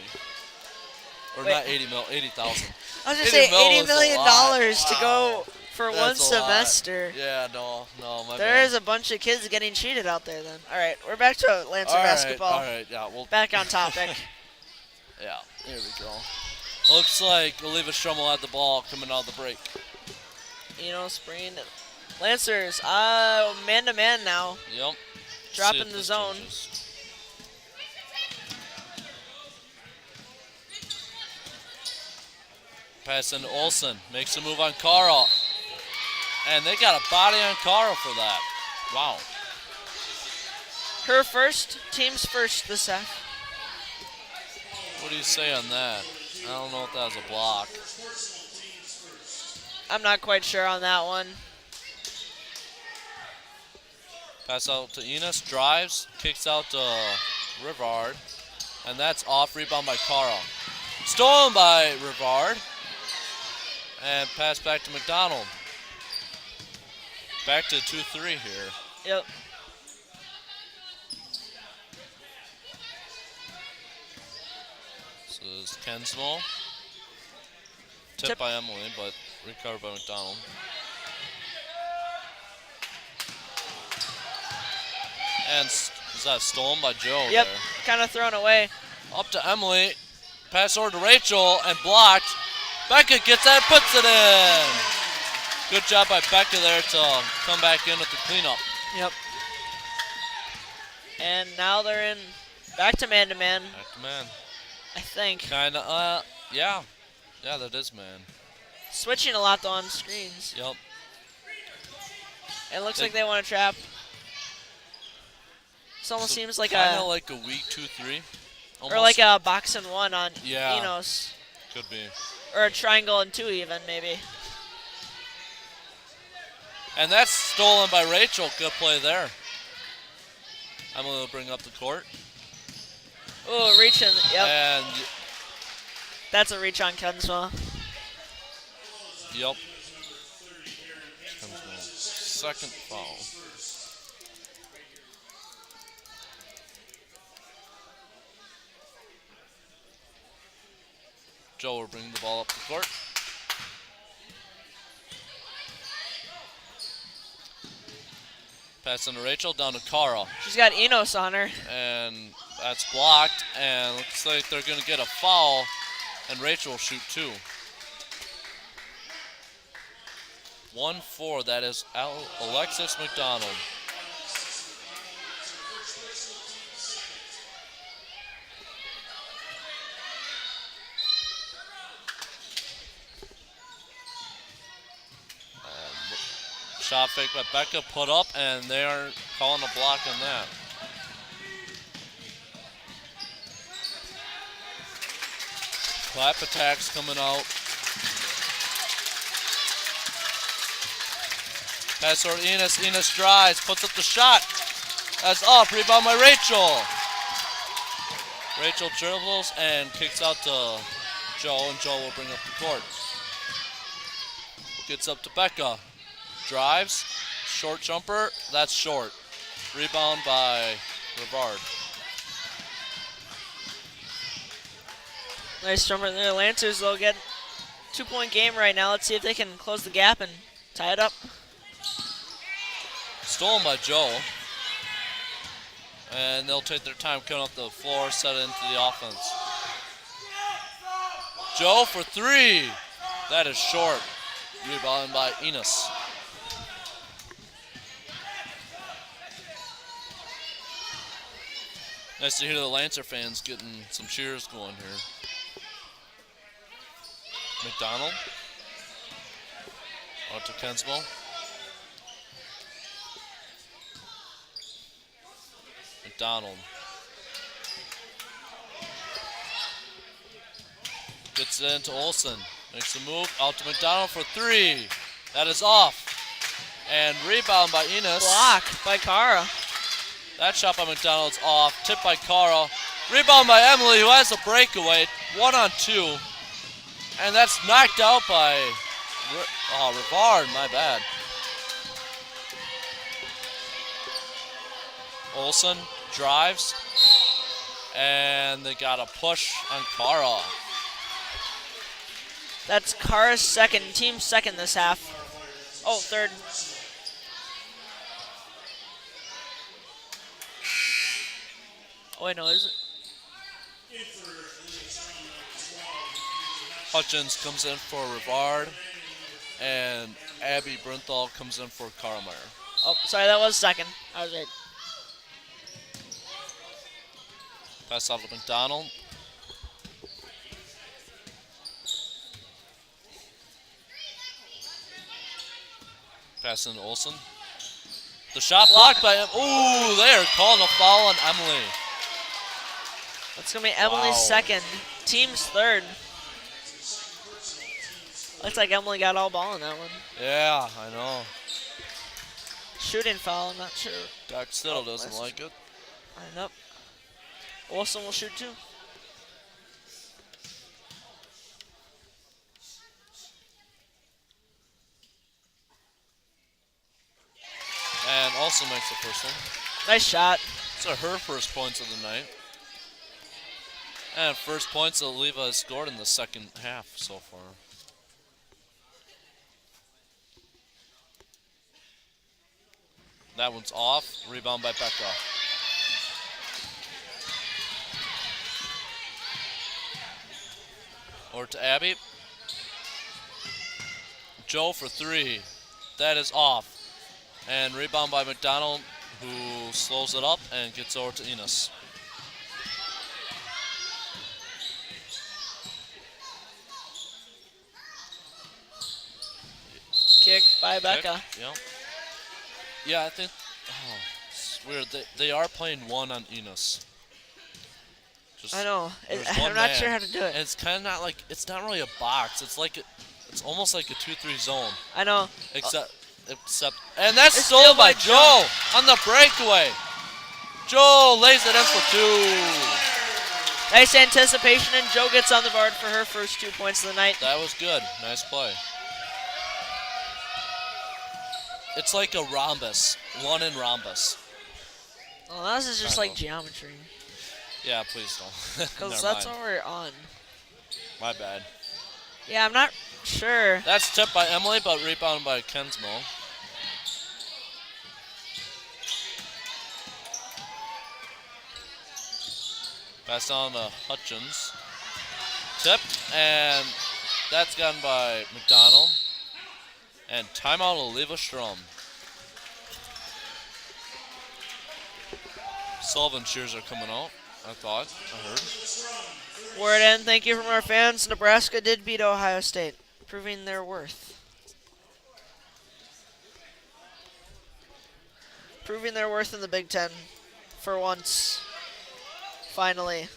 Or Wait. not 80 mil, 80,000. I was going to 80 say mil $80 is a million lot. to go Wow. for one That's a lot. semester. Yeah, no, my There bad. is a bunch of kids getting cheated out there then. All right, we're back to Lancer basketball. All right, yeah, well, Back on topic. yeah, here we go. Looks like Eleva-Strum will have the ball coming out of the break. Spring. Lancers, man-to-man now. Yep. Dropping See if the this zone. changes. Pass into Olsen. Makes a move on Carl. And they got a body on Carl for that. Wow. Her first, team's first this half. What do you say on that? I don't know if that was a block. I'm not quite sure on that one. Pass out to Enos. Drives. Kicks out to Rivard. And that's off. Rebound by Carl. Stolen by Rivard. And pass back to McDonald. Back to 2-3 here. Yep. This is Kensmall. Tipped Tip. by Emily, but recovered by McDonald. And is that stolen by Joe Yep, there? kind of thrown away. Up to Emily. Pass over to Rachel and blocked. Becca gets that, puts it in. Good job by Becca there to come back in with the cleanup. Yep. And now they're in back to man-to-man, Back to man. I think. Kinda, yeah. Yeah, that is man. Switching a lot though on screens. Yep. It looks They- like they want to trap. This almost So seems like kinda a like a weak 2-3. or like a box and one on Yeah. Enos, Could be. or a triangle and two even maybe. And that's stolen by Rachel. Good play there. Emily will bring up the court. Oh, reaching. Yep, And, that's a reach on Kensma. yep. Second foul. Joe will bring the ball up the court. Pass into Rachel, down to Carl. She's got Enos on her. And that's blocked. And looks like they're going to get a foul. And Rachel will shoot two. 1-4. That is Alexis McDonald. Shot fake by Becca, put up, and they aren't calling a block on that. Clap attacks coming out. Pass over to Enos. Enos drives, puts up the shot. That's off. Rebound by Rachel. Rachel dribbles and kicks out to Joe, and Joe will bring up the court. Gets up to Becca. Drives. Short jumper. That's short. Rebound by Rivard. Nice jumper there. Lancers, they'll get 2-point game right now. Let's see if they can close the gap and tie it up. Stolen by Joe. And they'll take their time coming up the floor, set it into the offense. Joe for three. That is short. Rebound by Enos. Nice to hear the Lancer fans getting some cheers going here. McDonald. Out to Kensmo. McDonald. Gets it into Olsen. Makes a move. Out to McDonald for three. That is off. And rebound by Enos. Block by Kara. That shot by McDonald's off. Tipped by Kara. Rebound by Emily, who has a breakaway. 1-on-2. And that's knocked out by Rivard. My bad. Olsen drives. And they got a push on Kara. That's Kara's second, team second this half. Oh, third. Oh, wait, no, is it? Hutchins comes in for Rivard. And Abby Brinthal comes in for Karlmeyer. Oh, sorry, that was second. I was right. Pass off to McDonald. Pass in to Olsen. The shot blocked by him. Ooh, they are calling a foul on Emily. That's going to be Emily's second. Team's third. Looks like Emily got all ball in that one. Yeah, I know. Shooting foul, I'm not sure. Doc still doesn't like it. Nope. Olsen will shoot too. And also makes the first one. Nice shot. These are her first points of the night. And first points that Eleva has scored in the second half so far. That one's off. Rebound by Becca. Over to Abby. Joe for three. That is off. And rebound by McDonald, who slows it up and gets over to Enos. Kick by Becca. Yep. Yeah, I think. Oh, it's weird. They are playing one on Enos. Just, I know. there's I'm one not man. sure how to do it. And it's kind of not like, it's not really a box. It's like, it's almost like a 2-3 zone. I know. Except, and that's It's stolen still by by Joe on the breakaway. Joe lays it in for two. Nice anticipation, and Joe gets on the board for her first 2 points of the night. That was good. Nice play. It's like a rhombus. One in rhombus. Well, this is just like geometry. Yeah, please don't. Because Never that's mind. what we're on. My bad. Yeah, I'm not sure. That's tipped by Emily, but rebounded by Kensmo. Pass on to Hutchins. Tipped, and that's gotten by McDonald. And timeout Eleva-Strum. Sullivan cheers are coming out, I heard. Word in, thank you from our fans. Nebraska did beat Ohio State, proving their worth. proving their worth in the Big Ten for once. Finally.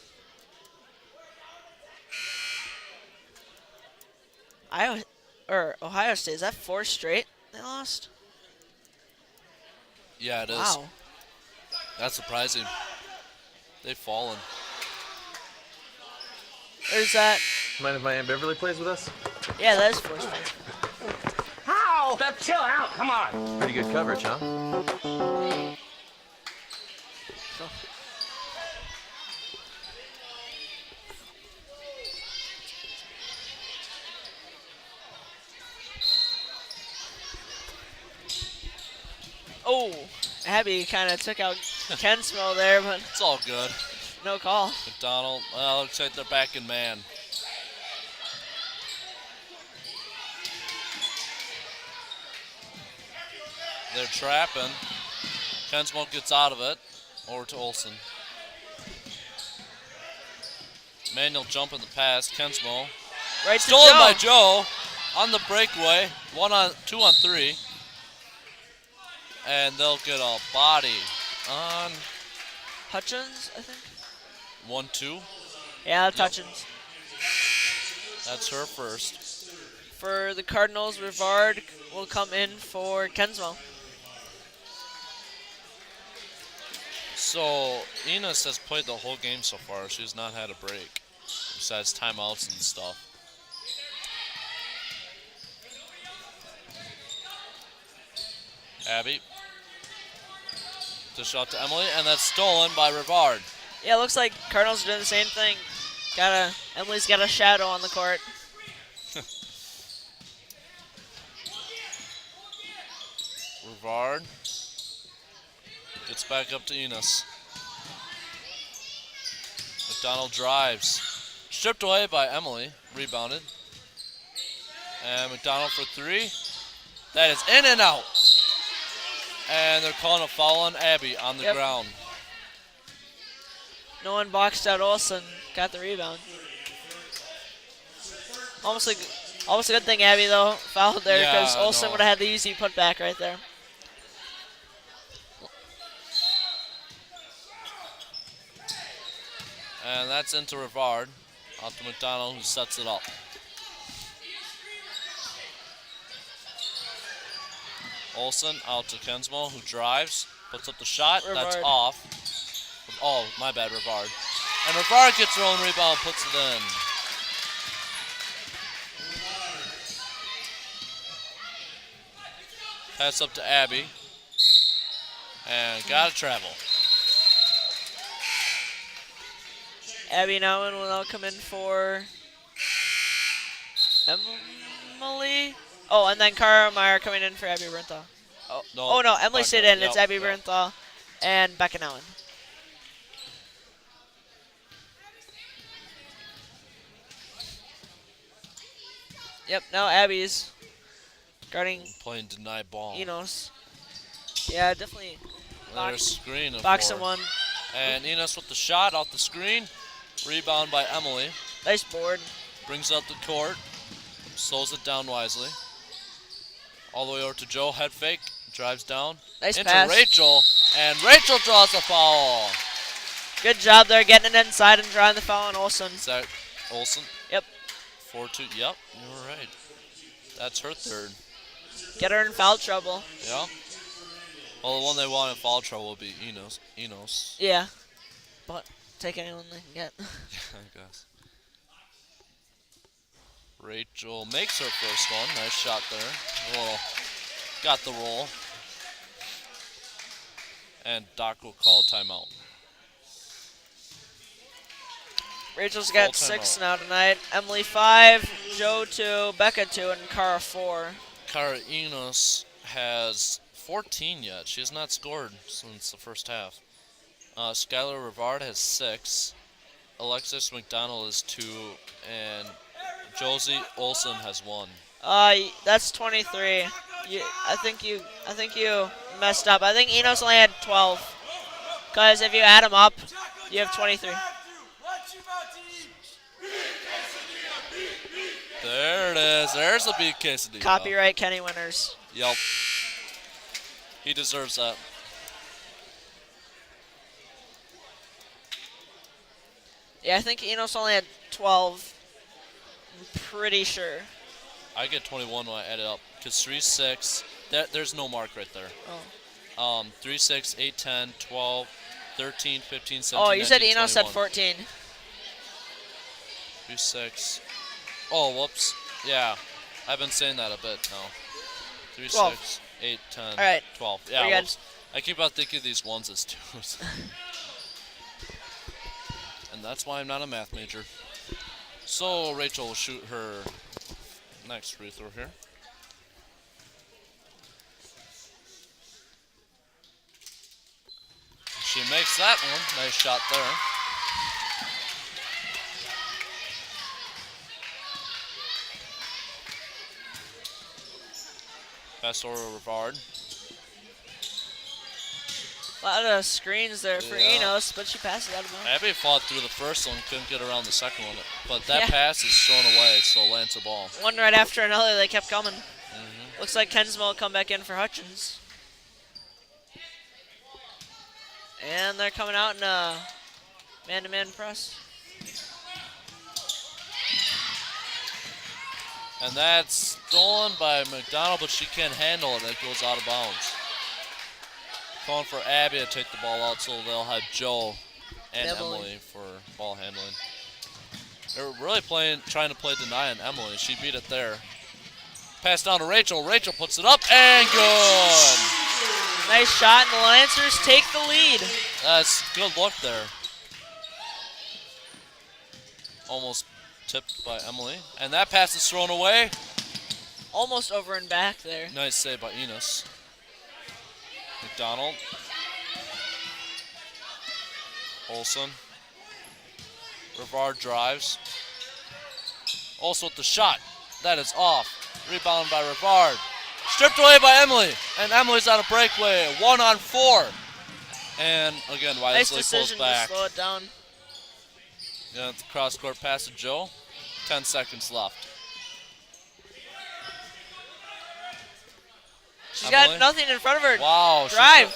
Ohio State, is that 4 straight they lost? Yeah, it is. Wow. That's surprising. They've fallen. There's that. Mind if my Aunt Beverly plays with us? Yeah, that is 4 straight. How? Pep, chill out. Come on. Pretty good coverage, huh? Oh, Abby kind of took out Kensmo there, but It's all good. no call. McDonald, well, looks like they're back in man. They're trapping. Kensmo gets out of it. Over to Olsen. Manual jump in the pass. Kensmo. Right to Stolen Joe. by Joe on the breakaway. 2 on 3. And they'll get a body on Hutchins, I think. 1-2. Yeah, that's Hutchins. That's her first. For the Cardinals, Rivard will come in for Kensmo. So Enos has played the whole game so far. She's not had a break, besides timeouts and stuff. Abby. Dish out to Emily, and that's stolen by Rivard. Yeah, looks like Cardinals are doing the same thing. Emily's got a shadow on the court. Rivard gets back up to Enos. McDonald drives. Stripped away by Emily. Rebounded. And McDonald for 3. That is in and out. And they're calling a foul on Abby on the Yep. ground. No one boxed out Olsen. Got the rebound. Almost a good thing Abby, though, fouled there Yeah, because I Olsen know. would have had the easy putback right there. And that's into Rivard. Out to McDonald, who sets it up. Olsen out to Kensmo, who drives, puts up the shot. That's Rivard. off. Oh, my bad, Rivard. And Rivard gets her own rebound, puts it in. Pass up to Abby. And gotta travel. Abby Nowen will now come in for Emily. Oh, and then Cara Meyer coming in for Abby Bernthal. Oh no, Emily stayed in. It's Abby Bernthal and Becca Nowen. Yep, now Abby's guarding Playing deny ball. Enos. Yeah, definitely There's screen of boxing 4. one. And Enos with the shot off the screen. Rebound by Emily. Nice board. Brings up the court. Slows it down wisely. All the way over to Joe. Head fake. Drives down. Nice into pass. Rachel. And Rachel draws a foul. Good job there getting it inside and drawing the foul on Olsen. Is that Olsen? Yep. 4-2. Yep, you were right. That's her third. Get her in foul trouble. Yeah. Well, the one they want in foul trouble would be Enos. Yeah. But take anyone they can get. I guess. Rachel makes her first one. Nice shot there. Well, got the roll. And Doc will call timeout. Rachel's got Full 6 timeout. now tonight. Emily 5, Joe 2, Becca 2, and Cara 4. Cara Enos has 14 yet. She has not scored since the first half. Skylar Rivard has 6. Alexis McDonald has 2. And Josie Olsen has 1. That's 23. I think you messed up. I think Enos only had 12. Because if you add them up, you have 23. There it is. There's the beef quesadilla. Copyright Kenny Winners. Yep. He deserves that. Yeah, I think Enos only had 12. I'm pretty sure. I get 21 when I add it up. Because 3, 6, there's no mark right there. Oh. 3, 6, 8, 10, 12, 13, 15, 17, Oh, you said 19, Enos had 21. 14. 3, 6. Oh, whoops. Yeah. I've been saying that a bit now. 3, 12. 6, 8, 10, All right. 12. Yeah, We got- whoops. I keep on thinking these ones as twos. And that's why I'm not a math major. So Rachel will shoot her next free throw here. She makes that one. Nice shot there. Pass over to Rivard. A lot of screens there for Yeah. Enos, but she passes out of bounds. Abby fought through the first one, couldn't get around the second one. But that Yeah. pass is thrown away, so Lance a ball. One right after another, they kept coming. Looks like Kensmo will come back in for Hutchins. And they're coming out in a man-to-man press. And that's stolen by McDonald, but she can't handle it. It goes out of bounds. Calling for Abby to take the ball out, so they'll have Joe and Emily for ball handling. They're really trying to play deny on Emily. She beat it there. Pass down to Rachel. Rachel puts it up and good. Nice shot, and the Lancers take the lead. That's good look there. Almost tipped by Emily. And that pass is thrown away. Almost over and back there. Nice save by Enos. McDonald. Olsen. Rivard drives. Also with the shot. That is off. Rebound by Rivard. Stripped away by Emily. And Emily's on a breakaway. 1-on-4. And again, Nice Wisely pulls decision to back. slow it down. Yeah, the cross-court pass to Joe. 10 seconds left. She's Emily. got nothing in front of her. Wow. Drive.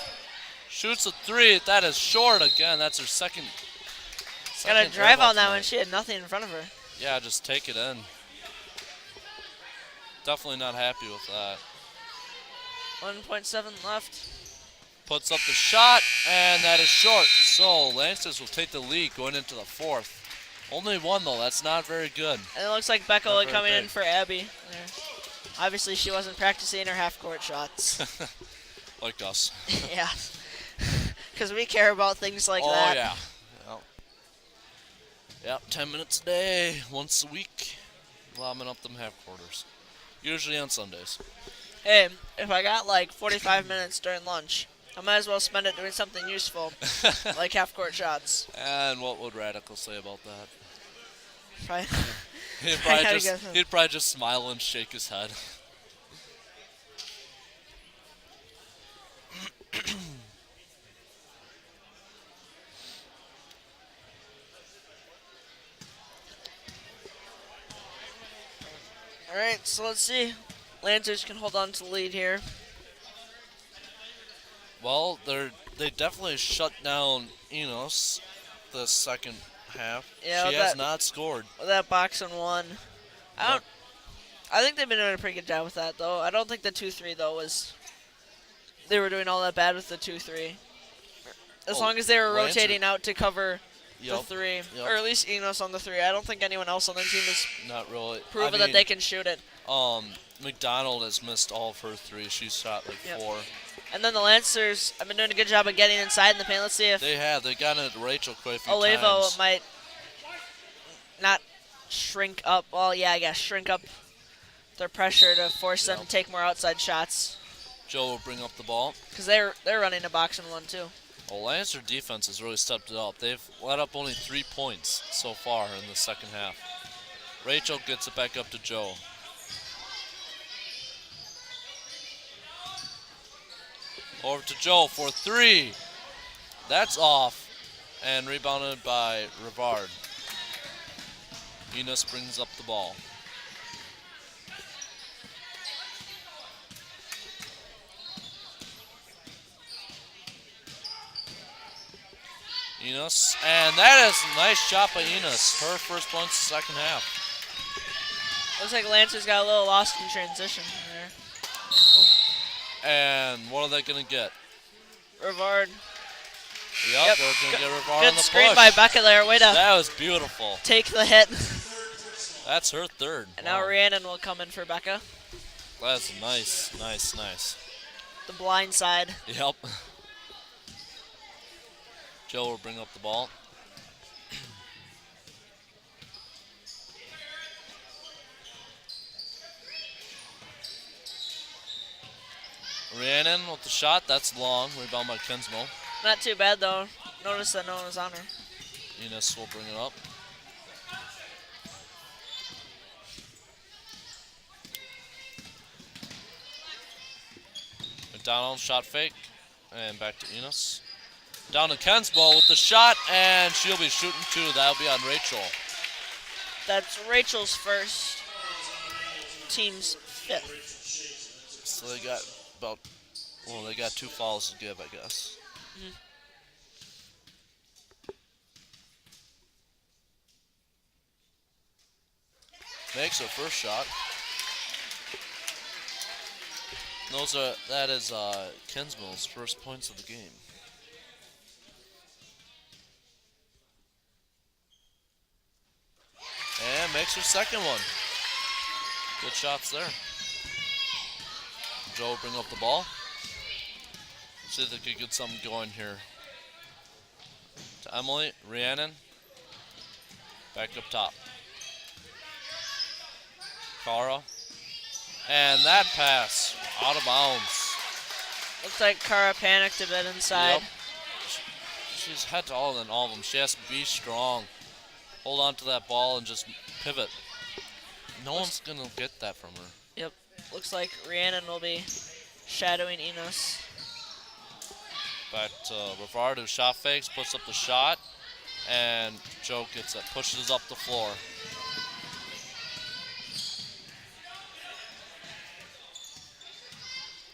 Shoots a three. That is short again. That's her second. Got to second drive airball on that tonight. one. She had nothing in front of her. Yeah, just take it in. Definitely not happy with that. 1.7 left. Puts up the shot, and that is short. So Lancers will take the lead going into the fourth. Only one, though. That's not very good. And it looks like Becca Not very coming in big. for Abby. There. Obviously, she wasn't practicing her half-court shots. Like us. Yeah. Because we care about things like Oh, that. yeah. Yep, 10 minutes a day, once a week. Lobbing up them half quarters. Usually on Sundays. Hey, if I got like 45 minutes during lunch, I might as well spend it doing something useful, like half-court shots. And what would Radical say about that? Right? He'd probably just smile and shake his head. All right, so let's see. Lancers can hold on to the lead here. Well, they definitely shut down Enos the second half. Yeah, she has not scored. With that box and one. I think they've been doing a pretty good job with that, though. I don't think the 2-3, though, was... They were doing all that bad with the 2-3. As long as they were Lancer. rotating out to cover the Yup, 3. yup. Or at least Enos on the 3. I don't think anyone else on the team has Not really. proven that they can shoot it. McDonald has missed all of her three. She's shot like Yep. 4. And then the Lancers have been doing a good job of getting inside in the paint. Let's see if They have. They got it at Rachel quite a few Olevo times. might not shrink up. Well, yeah, I guess shrink up their pressure to force them to take more outside shots. Joe will bring up the ball. Because they're running a box and one, too. Well, Lancer defense has really stepped it up. They've let up only 3 points so far in the second half. Rachel gets it back up to Joe. Over to Joe for 3. That's off. And rebounded by Rivard. Enos brings up the ball. Enos, and that is a nice shot by Enos. Her first points the second half. Looks like Lancers got a little lost in transition there. And what are they going to get? Rivard. Yep, they're going to get Rivard on Good the screen push. by Becca there. Way to That was beautiful. take the hit. That's her third. And now Wow. Rhiannon will come in for Becca. That's nice, nice, nice. The blind side. Yep. Joe will bring up the ball. Rhiannon with the shot. That's long. Rebound by Kensmo. Not too bad though. Notice that no one was on her. Enos will bring it up. McDonald shot fake. And back to Enos. Down to Kensmo with the shot. And she'll be shooting two. That'll be on Rachel. That's Rachel's first. Team's fifth. So they got about, well, they got 2 fouls to give, I guess. Makes her first shot. That is Kensmo's first points of the game. And makes her second one. Good shots there. Joe will bring up the ball. See if they could get something going here. To Emily, Rhiannon. Back up top. Cara. And that pass out of bounds. Looks like Kara panicked a bit inside. Yep. She's head taller than all of them. She has to be strong. Hold on to that ball and just pivot. No one's going to get that from her. Yep. Looks like Rhiannon will be shadowing Enos. Back to Rivard, who shot fakes, puts up the shot, and Joe gets it, pushes up the floor.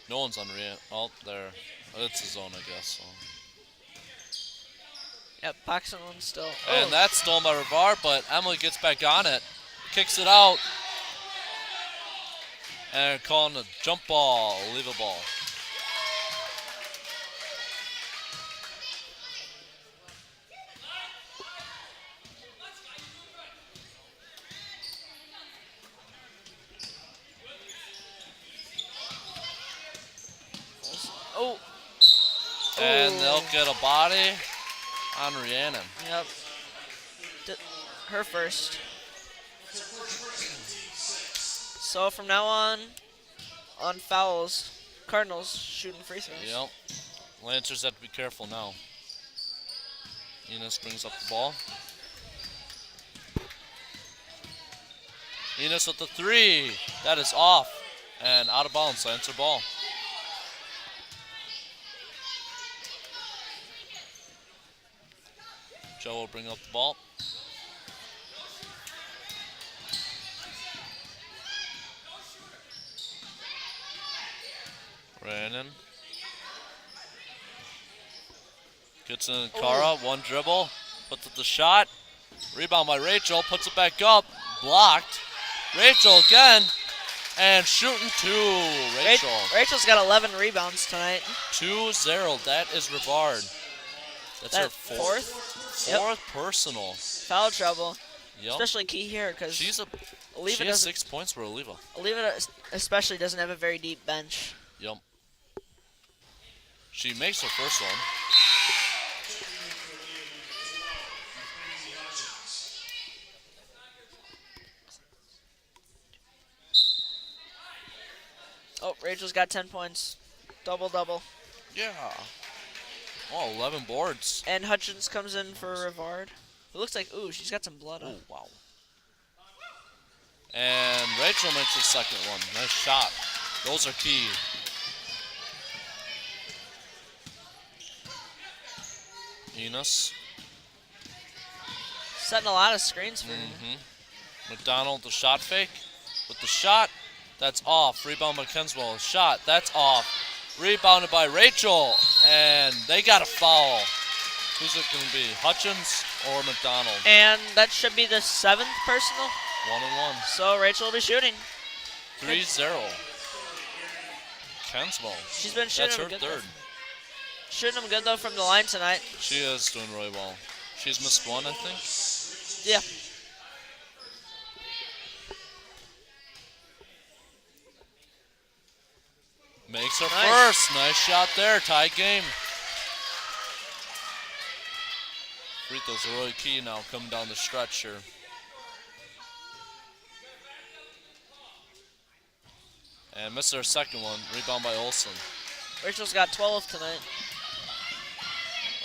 No one's on Rhiannon. Oh, there. It's his zone, I guess. So. Yep, Paxton one still. And that's stolen by Rivard, but Emily gets back on it, kicks it out, and calling a jump ball, leave a ball. Oh. And they'll get a body on Rhiannon. Yep. Her first. So from now on fouls, Cardinals shooting free throws. Yep. Lancers have to be careful now. Enos brings up the ball. Enos with the 3. That is off. And out of bounds. Lancer ball. Joe will bring up the ball. Rhiannon. Gets in Cara, one dribble, puts up the shot. Rebound by Rachel, puts it back up, blocked. Rachel again, and shooting 2. Rachel. Rachel's got 11 rebounds tonight. 2-0, that is Rivard. That's her fourth personal. Foul trouble. Yep. Especially key here because She has Eleva 6 points for Eleva. especially doesn't have a very deep bench. Yep. She makes her first one. Oh, Rachel's got 10 points. Double-double. Yeah. Oh, 11 boards. And Hutchins comes in for Rivard. It looks like, ooh, she's got some blood on. Oh, wow. And Rachel makes her second one. Nice shot. Those are key. Enos. Setting a lot of screens for her. McDonald, the shot fake. With the shot, that's off. Rebound by Kenswell. Shot, that's off. Rebounded by Rachel. And they got a foul. Who's it going to be? Hutchins or McDonald? And that should be the 7th personal. 1-1. So Rachel will be shooting. 3-0. Kensmo. She's been shooting That's her them good. third. Shooting them good though from the line tonight. She is doing really well. She's missed one, I think. Yeah. Makes her Nice. first. Nice shot there. Tie game. Free throws are really key now coming down the stretch here. And missed her second one. Rebound by Olsen. Rachel's got 12 tonight.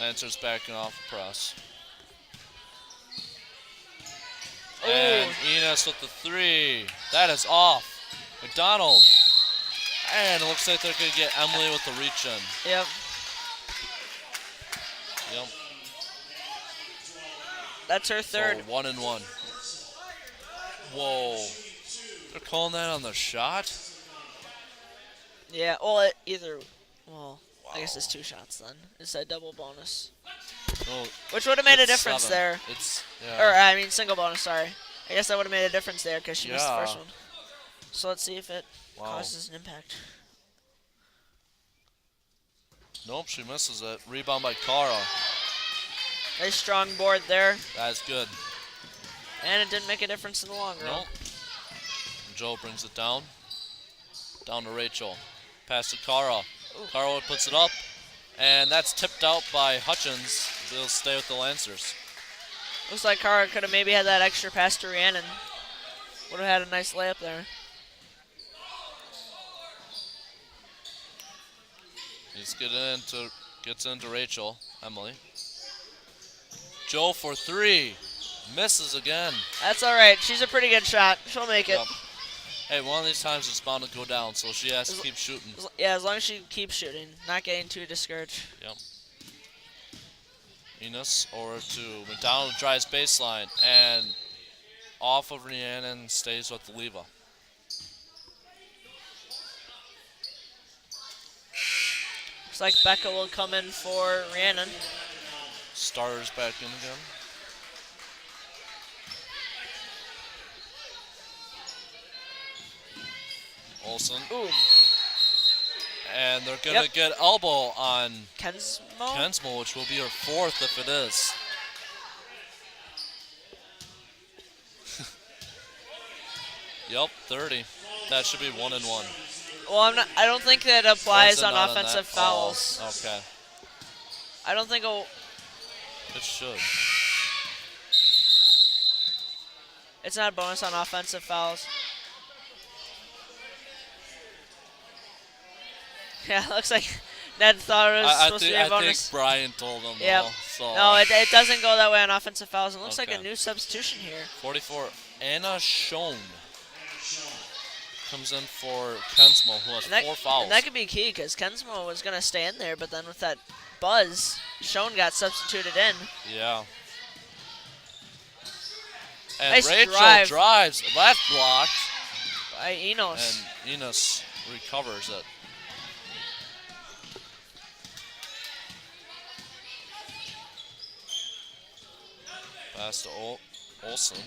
Lancer's backing off the press. Ooh. And Enos with the 3. That is off. McDonald. And it looks like they're going to get Emily with the reach in. Yep. Yep. That's her third. So 1-1. Whoa. They're calling that on the shot? Yeah. Well, I guess it's 2 shots then. It's a double bonus. Oh, Which would have made a it's difference 7. there. It's, Or, yeah. I mean, single bonus, sorry. I guess that would have made a difference there because she missed the Yeah. first one. So let's see if it Wow. causes an impact. Nope, she misses it. Rebound by Cara. Nice strong board there. That's good. And it didn't make a difference in the long run. Nope. Joe brings it down. Down to Rachel. Pass to Cara. Cara puts it up. And that's tipped out by Hutchins. They'll stay with the Lancers. Looks like Cara could have maybe had that extra pass to Rhiannon. Would have had a nice layup there. Gets into Rachel. Emily. Joe for 3. Misses again. That's all right. She's a pretty good shot. She'll make it. Yep. Hey, one of these times it's bound to go down, so she has to keep shooting. Yeah, as long as she keeps shooting, not getting too discouraged. Yep. Enos over to McDonald, drives baseline, and off of Rhiannon, stays with the Leva. Looks like Becca will come in for Rhiannon. Starters back in again. Olsen. Ooh, And they're going to get elbow on Kensmo? Kensmo, which will be her 4th if it is. Yep, 30. That should be 1-1. Well, I don't think that applies Why is it on not offensive that? fouls. Oh, okay. I don't think It should. it's not a bonus on offensive fouls. Yeah, looks like Ned thought it was supposed to be a I think bonus. Brian told him. Yep. though, so No, it doesn't go that way on offensive fouls. It looks like a Okay. new substitution here. 44. Anna Schoen comes in for Kensmo, who has 4 fouls. And that could be key because Kensmo was going to stay in there, but then with that buzz, Schoen got substituted in. Yeah. And Nice Rachel drive. drives left block, By Enos. and Enos recovers it. Pass to Olsen.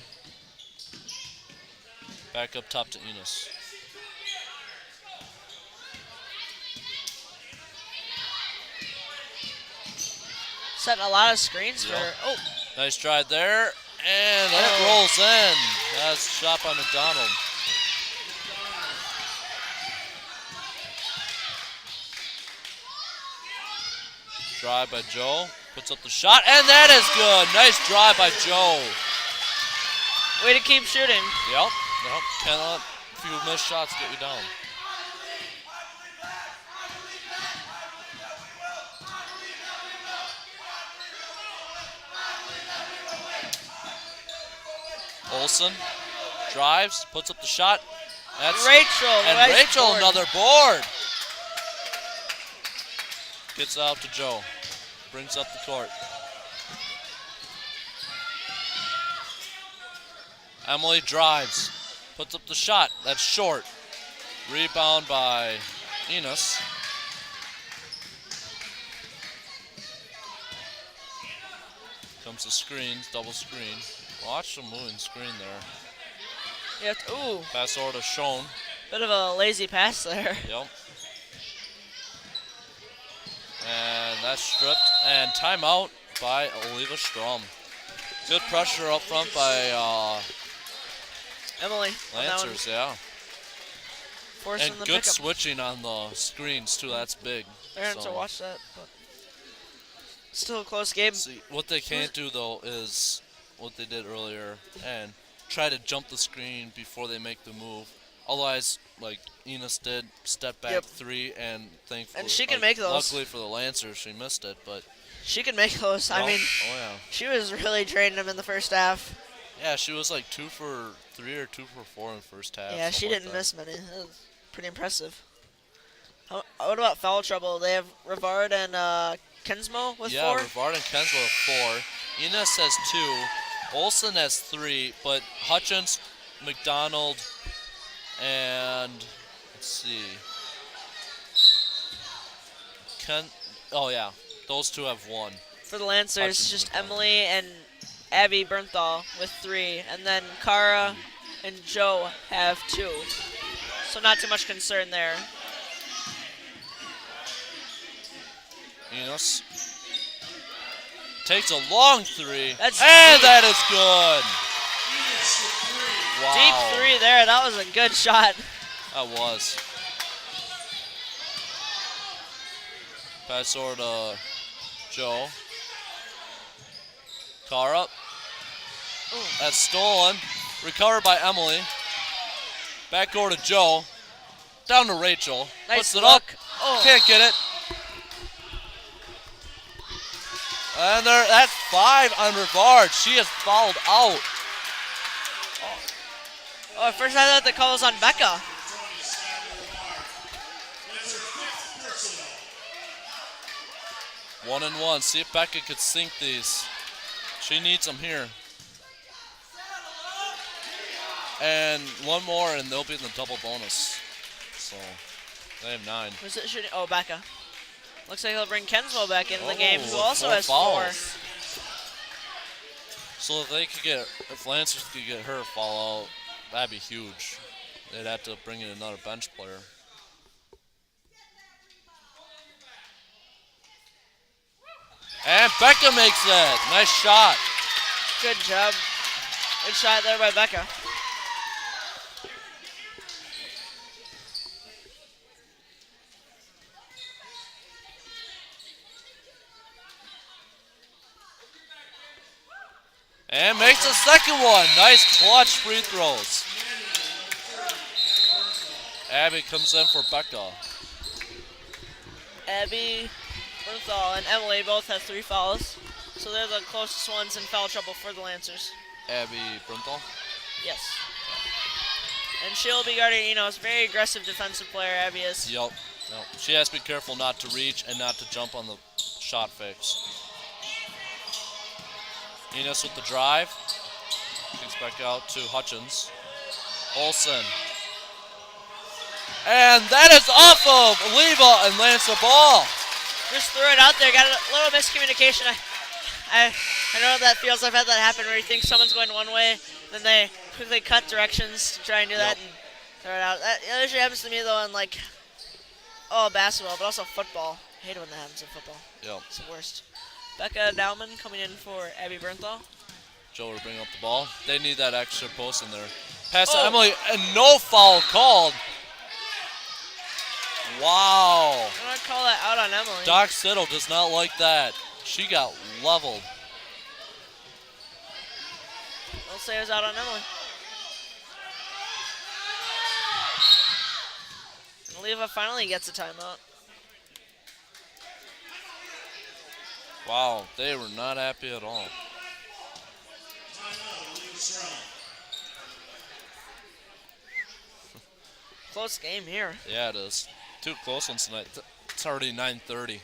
Back up top to Enos. Setting a lot of screens for Yep. Oh, Nice drive there, and it rolls in. That's a shot by McDonald. Drive by Joe, puts up the shot, and that is good. Nice drive by Joe. way to keep shooting. Yep. Can't let a few missed shots get you down. Olsen drives, puts up the shot. That's Rachel, and nice Rachel board. another board. Gets out to Joe, brings up the court. Emily drives, puts up the shot. That's short. Rebound by Enos. Comes the screen, double screen. Watch the moving screen there. Ooh, Pass over to Schoen. bit of a lazy pass there. Yep. And that's stripped. And timeout by Eleva-Strum. Good pressure up front by Emily. on that one, Lancers, yeah. forcing And the good pickup. switching on the screens, too. That's big. Parents So- will watch that, but still a close game. See, what they can't do, though, is what they did earlier and try to jump the screen before they make the move. Otherwise, like Enos did, step back Yep. 3, and thankfully, And she can make those. Luckily for the Lancers, she missed it, but She can make those. I Yep. mean, oh yeah, she was really draining them in the first half. yeah, she was like 2 for 3 or 2 for 4 in the first half. Yeah, she something like didn't that. miss many. That was pretty impressive. What about foul trouble? They have Rivard and Kensmo with Yeah, 4. Rivard and Kensler have 4. Enos has 2. Olsen has 3, but Hutchins, McDonald, and let's see. Oh yeah, those 2 have 1. For the Lancers, Hutchins just and Emily and Abby Bernthal with 3, and then Kara and Joe have 2. So not too much concern there. Enos takes a long 3, That's and deep. that is good. Wow, Deep 3 there. That was a good shot. that was. Pass over to Joe. Car up. That's stolen. Recovered by Emily. Back over to Joe. Down to Rachel. Nice Puts it look. up. Oh. Can't get it. And there, that's 5 on Rivard. She is fouled out. Oh, at first I thought the call was on Becca. That's her 5th personal. 1 and 1. See if Becca could sink these. She needs them here. And 1 more, and they'll be in the double bonus. So they have 9. Who's it shooting? Oh, Becca. Looks like he'll bring Kensmo back into the Oh, game, who with also 4 has 4. fouls. So if they could get, if Lancers could get her foul out, that'd be huge. They'd have to bring in another bench player. And Becca makes it. Nice shot. Good job. Good shot there by Becca. And makes the second one. Nice clutch free throws. Abby comes in for Becca. Abby, Bernthal, and Emily both have 3 fouls. So they're the closest ones in foul trouble for the Lancers. Abby Brunthal. Yes. And she'll be guarding Enos. Very aggressive defensive player, Abby is. Yep. She has to be careful not to reach and not to jump on the shot fix. Enos with the drive. Kicks back out to Hutchins. Olsen. And that is off of Leva and lands the ball. Just threw it out there. Got a little miscommunication. I know what that feels. I've had that happen where you think someone's going one way, then they quickly cut directions to try and do that and throw it out. That usually happens to me though in basketball, but also football. I hate it when that happens in football. Yep. It's the worst. Becca Dowman coming in for Abby Bernthal. Joe will bring up the ball. They need that extra post in there. Pass to Oh. Emily, and no foul called. Wow. I'm going to call that out on Emily. Doc Siddle does not like that. She got leveled. I'll say it was out on Emily. And Leva finally gets a timeout. Wow, they were not happy at all. Timeout, Eleva-Strum. Close game here. Yeah, it is. 2 close ones tonight. It's already 9:30.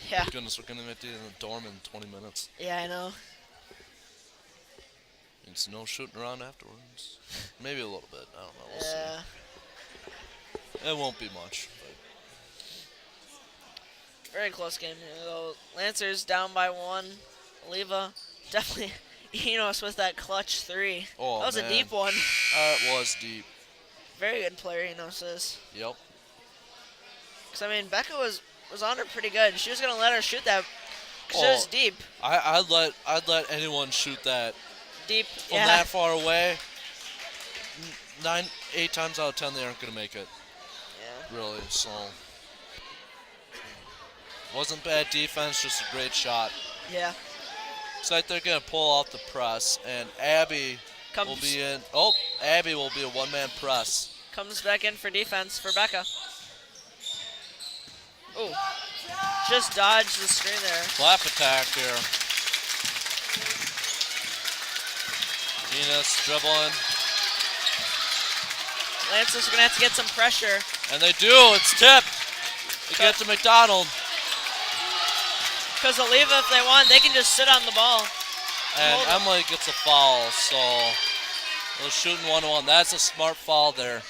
Yeah. Goodness, we're gonna be in the dorm in 20 minutes. Yeah, I know. It's no shooting around afterwards. Maybe a little bit. I don't know. We'll Yeah. see. It won't be much. Very close game here, though. Lancers down by 1. Leva Definitely Enos with that clutch 3. Oh, that was man. a deep one. It was deep. Very good player, Enos is. Yep. Because, I mean, Becca was on her pretty good. She was going to let her shoot that because it was deep. I'd let anyone shoot that Deep, from yeah. that far away. 8 times out of 10 they aren't gonna make it. Yeah. Really. So wasn't bad defense, just a great shot. Yeah. Looks like they're gonna pull out the press, and Abby will be in. Oh, Abby will be a one-man press. Comes back in for defense for Becca. Ooh. Just dodged the screen there. Flap attack here. Enos dribbling. Lance is going to have to get some pressure. And they do. It's tipped. It gets to McDonald. Because Eleva, if they want, they can just sit on the ball. And Emily gets a foul, so they're shooting 1-1. That's a smart foul there.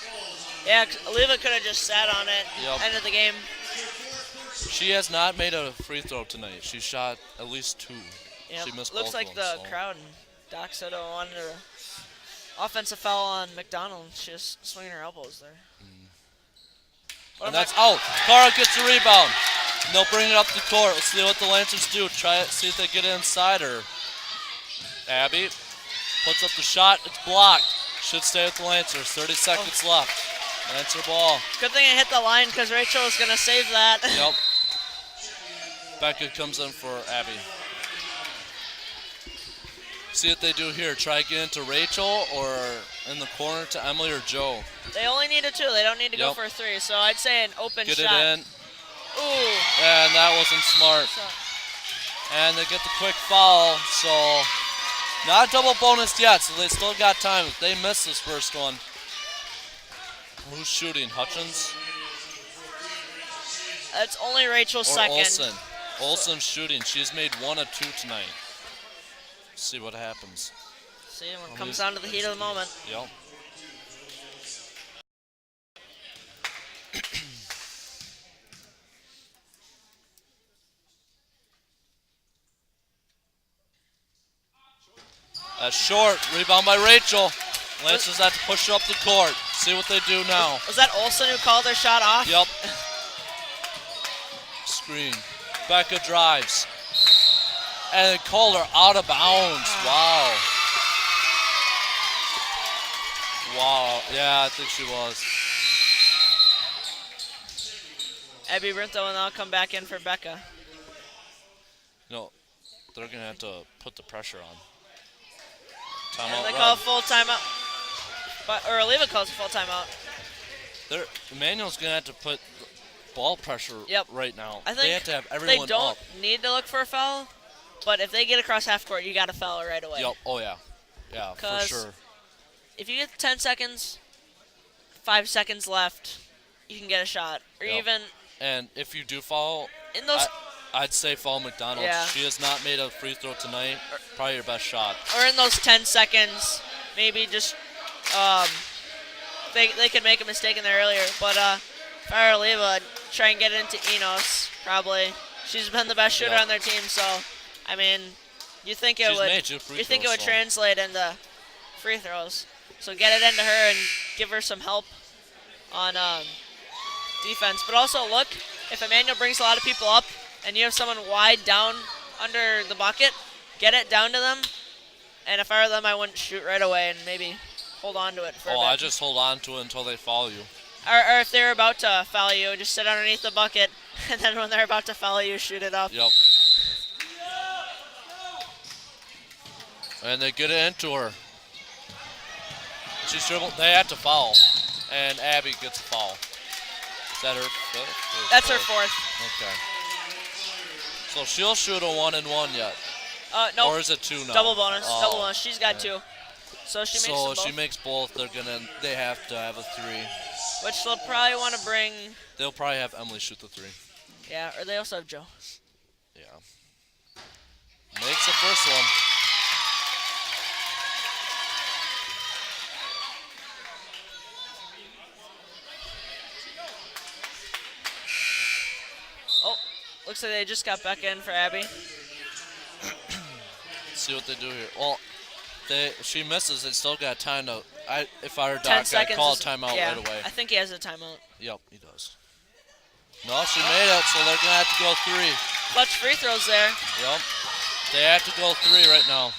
Yeah, Eleva could have just sat on it. Yep. End of the game. She has not made a free throw tonight. She shot at least 2. Yep. She missed Looks both like of the them, so. crowd and Doc Soto wanted an offensive foul on McDonald. She's just swinging her elbows there. And that's out. Cara gets the rebound. And they'll bring it up the court. Let's see what the Lancers do. Try it, see if they get it inside her. Abby puts up the shot. It's blocked. Should stay with the Lancers. 30 seconds left. Lancer ball. Good thing it hit the line because Rachel was going to save that. Yep. Becca comes in for Abby. See what they do here. Try get into Rachel or in the corner to Emily or Joe. They only need a 2. They don't need to go for a 3. So I'd say an open get shot. Get it in. Ooh. And that wasn't smart. And they get the quick foul. So not a double bonus yet. So they still got time. If they miss this first one. Who's shooting? Hutchins? It's only Rachel's second. Olsen. Olsen's shooting. She's made 1 of 2 tonight. See what happens. See when it comes down to the heat of the moment. Yep. That's short. Rebound by Rachel. Lancers have to push it up the court. See what they do now. Was that Olsen who called their shot off? Yep. Screen. Becca drives. And they called her out of bounds. Wow. Wow. Yeah, I think she was. Abby Brinto will now come back in for Becca. No, they're going to have to put the pressure on. And Timeout they run. call a full timeout. Or Eleva calls a full timeout. Emmanuel's going to have to put ball pressure right now. I think they have to have everyone they don't up. need to look for a foul, but if they get across half court, you got to foul it right away. Yep. Oh, yeah. Yeah, for sure. If you get 10 seconds, 5 seconds left, you can get a shot. Or even... And if you do foul, in those, I'd say foul McDonald. Yeah. She has not made a free throw tonight. Probably your best shot. or in those 10 seconds, maybe just... They could make a mistake in there earlier, but Fire Eleva try and get into Enos, probably. She's been the best shooter on their team, so, I mean, you think it would translate into free throws. So get it into her and give her some help on defense. But also look, if Emmanuel brings a lot of people up and you have someone wide down under the bucket, get it down to them. And if I were them, I wouldn't shoot right away and maybe hold on to it for a bit. I just hold on to it until they foul you. Or if they're about to foul you, just sit underneath the bucket, and then when they're about to foul you, shoot it up. Yep. And they get it into her. She's dribbled. They have to foul. And Abby gets a foul. Is that her fifth? That's her fourth. Okay. So she'll shoot a 1-and-1 yet. No. Or is it 2 now? Double bonus. Double bonus. She's got 2. So she makes them both. She makes both. They have to have a 3. Which they'll probably want to bring. They'll probably have Emily shoot the 3. Yeah, or they also have Joe. Yeah. Makes the first one. Oh, looks like they just got back in for Abby. Let's see what they do here. Well, she misses. They still got time to. If I were 10 Doc, I'd seconds. call a is- timeout yeah, right away. I think he has a timeout. Yep, he does. No, she made it, so they're gonna have to go 3. Clutch free throws there. Yep, they have to go 3 right now.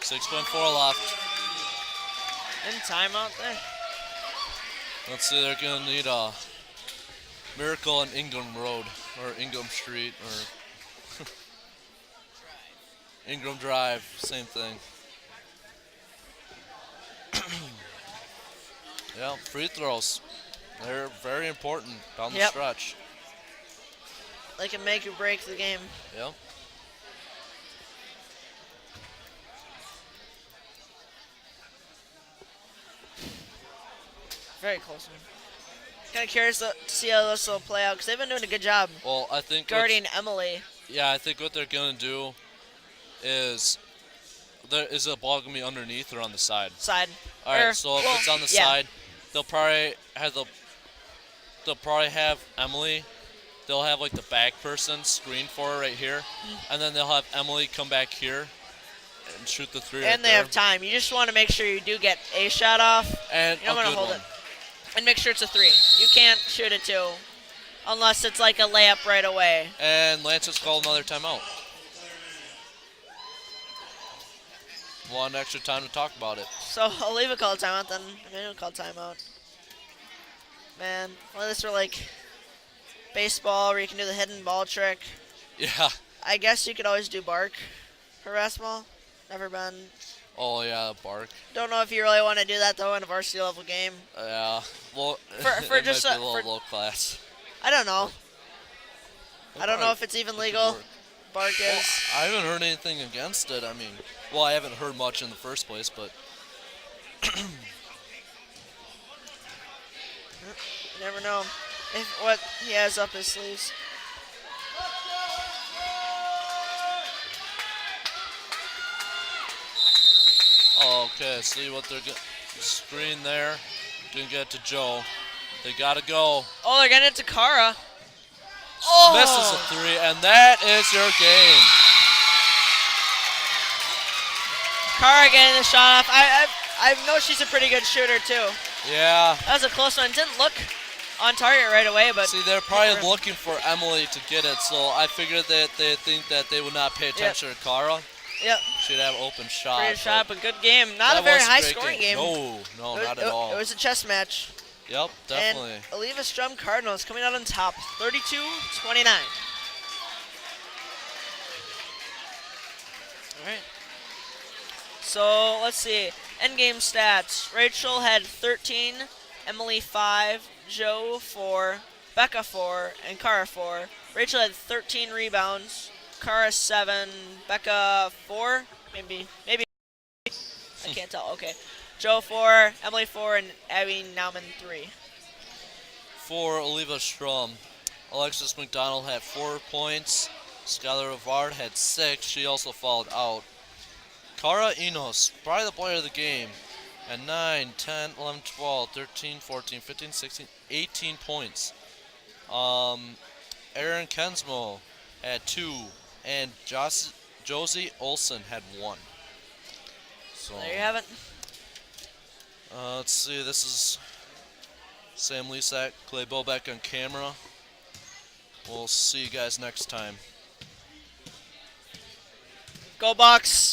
6.4 left. And timeout there. Let's see, they're gonna need a miracle on Ingram Road or Ingram Street or Ingram Drive, same thing. Yeah, free throws. They're very important down the Yep. stretch. They can make or break the game. Yep. Very close one. Kind of curious to see how this will play out because they've been doing a good job Well, I think guarding Emily. I think what they're gonna do is there is a ball gonna be underneath or on the side. Side. All right, Or- so if well, it's on the yeah. side, they'll probably have Emily. They'll have like the back person screen for her right here, and then they'll have Emily come back here and shoot the 3 right And they there. have time. You just want to make sure you do get a shot off. And You don't a want to good hold one. it. And make sure it's a 3. You can't shoot it 2 unless it's like a layup right away. And Lance has called another timeout. One extra time to talk about it. So I'll leave a call timeout then. I'll call timeout. Man, well, this were like baseball where you can do the hidden ball trick. Yeah. I guess you could always do bark for basketball. Never been. Oh yeah, bark. Don't know if you really want to do that though in a varsity level game. Yeah. Well, For it just might be a for- little low class. I don't know. I don't know Bark. if it's even It could legal. work. Bark Well, is. I haven't heard anything against it. I mean, well, I haven't heard much in the first place, but You never know what he has up his sleeves. oh, okay. See what they're screen there. Gonna get it to Joe. They gotta go. Oh, they're getting it to Kara. Oh! Misses a 3, and that is your game. Kara getting the shot off. I know she's a pretty good shooter too. Yeah. That was a close one. Didn't look on target right away, but See, they're probably looking for Emily to get it, so I figured that they think that they would not pay attention to Kara. Yep, She'd have open shot. great shot, but good game. but Not a that very was high great scoring game. No, not at all. It was a chess match. Yep, definitely. And Eleva-Strum Cardinals coming out on top, 32-29. All right. So let's see. Endgame stats. Rachel had 13, Emily 5, Joe 4, Becca 4, and Kara 4. Rachel had 13 rebounds, Kara 7, Becca 4, maybe. I can't tell. Okay. Joe 4, Emily 4, and Abby Nauman 3. For Eleva-Strum, Alexis McDonald had 4 points. Skylar Rivard had 6. She also fouled out. Cara Enos, probably the player of the game, at 9, 10, 11, 12, 13, 14, 15, 16, 18 points. Aaron Kensmo had 2, and Josie Olsen had 1. So There you have it. let's see, this is Sam Lisak, Clay Bobeck on camera. We'll see you guys next time. Go Bucks!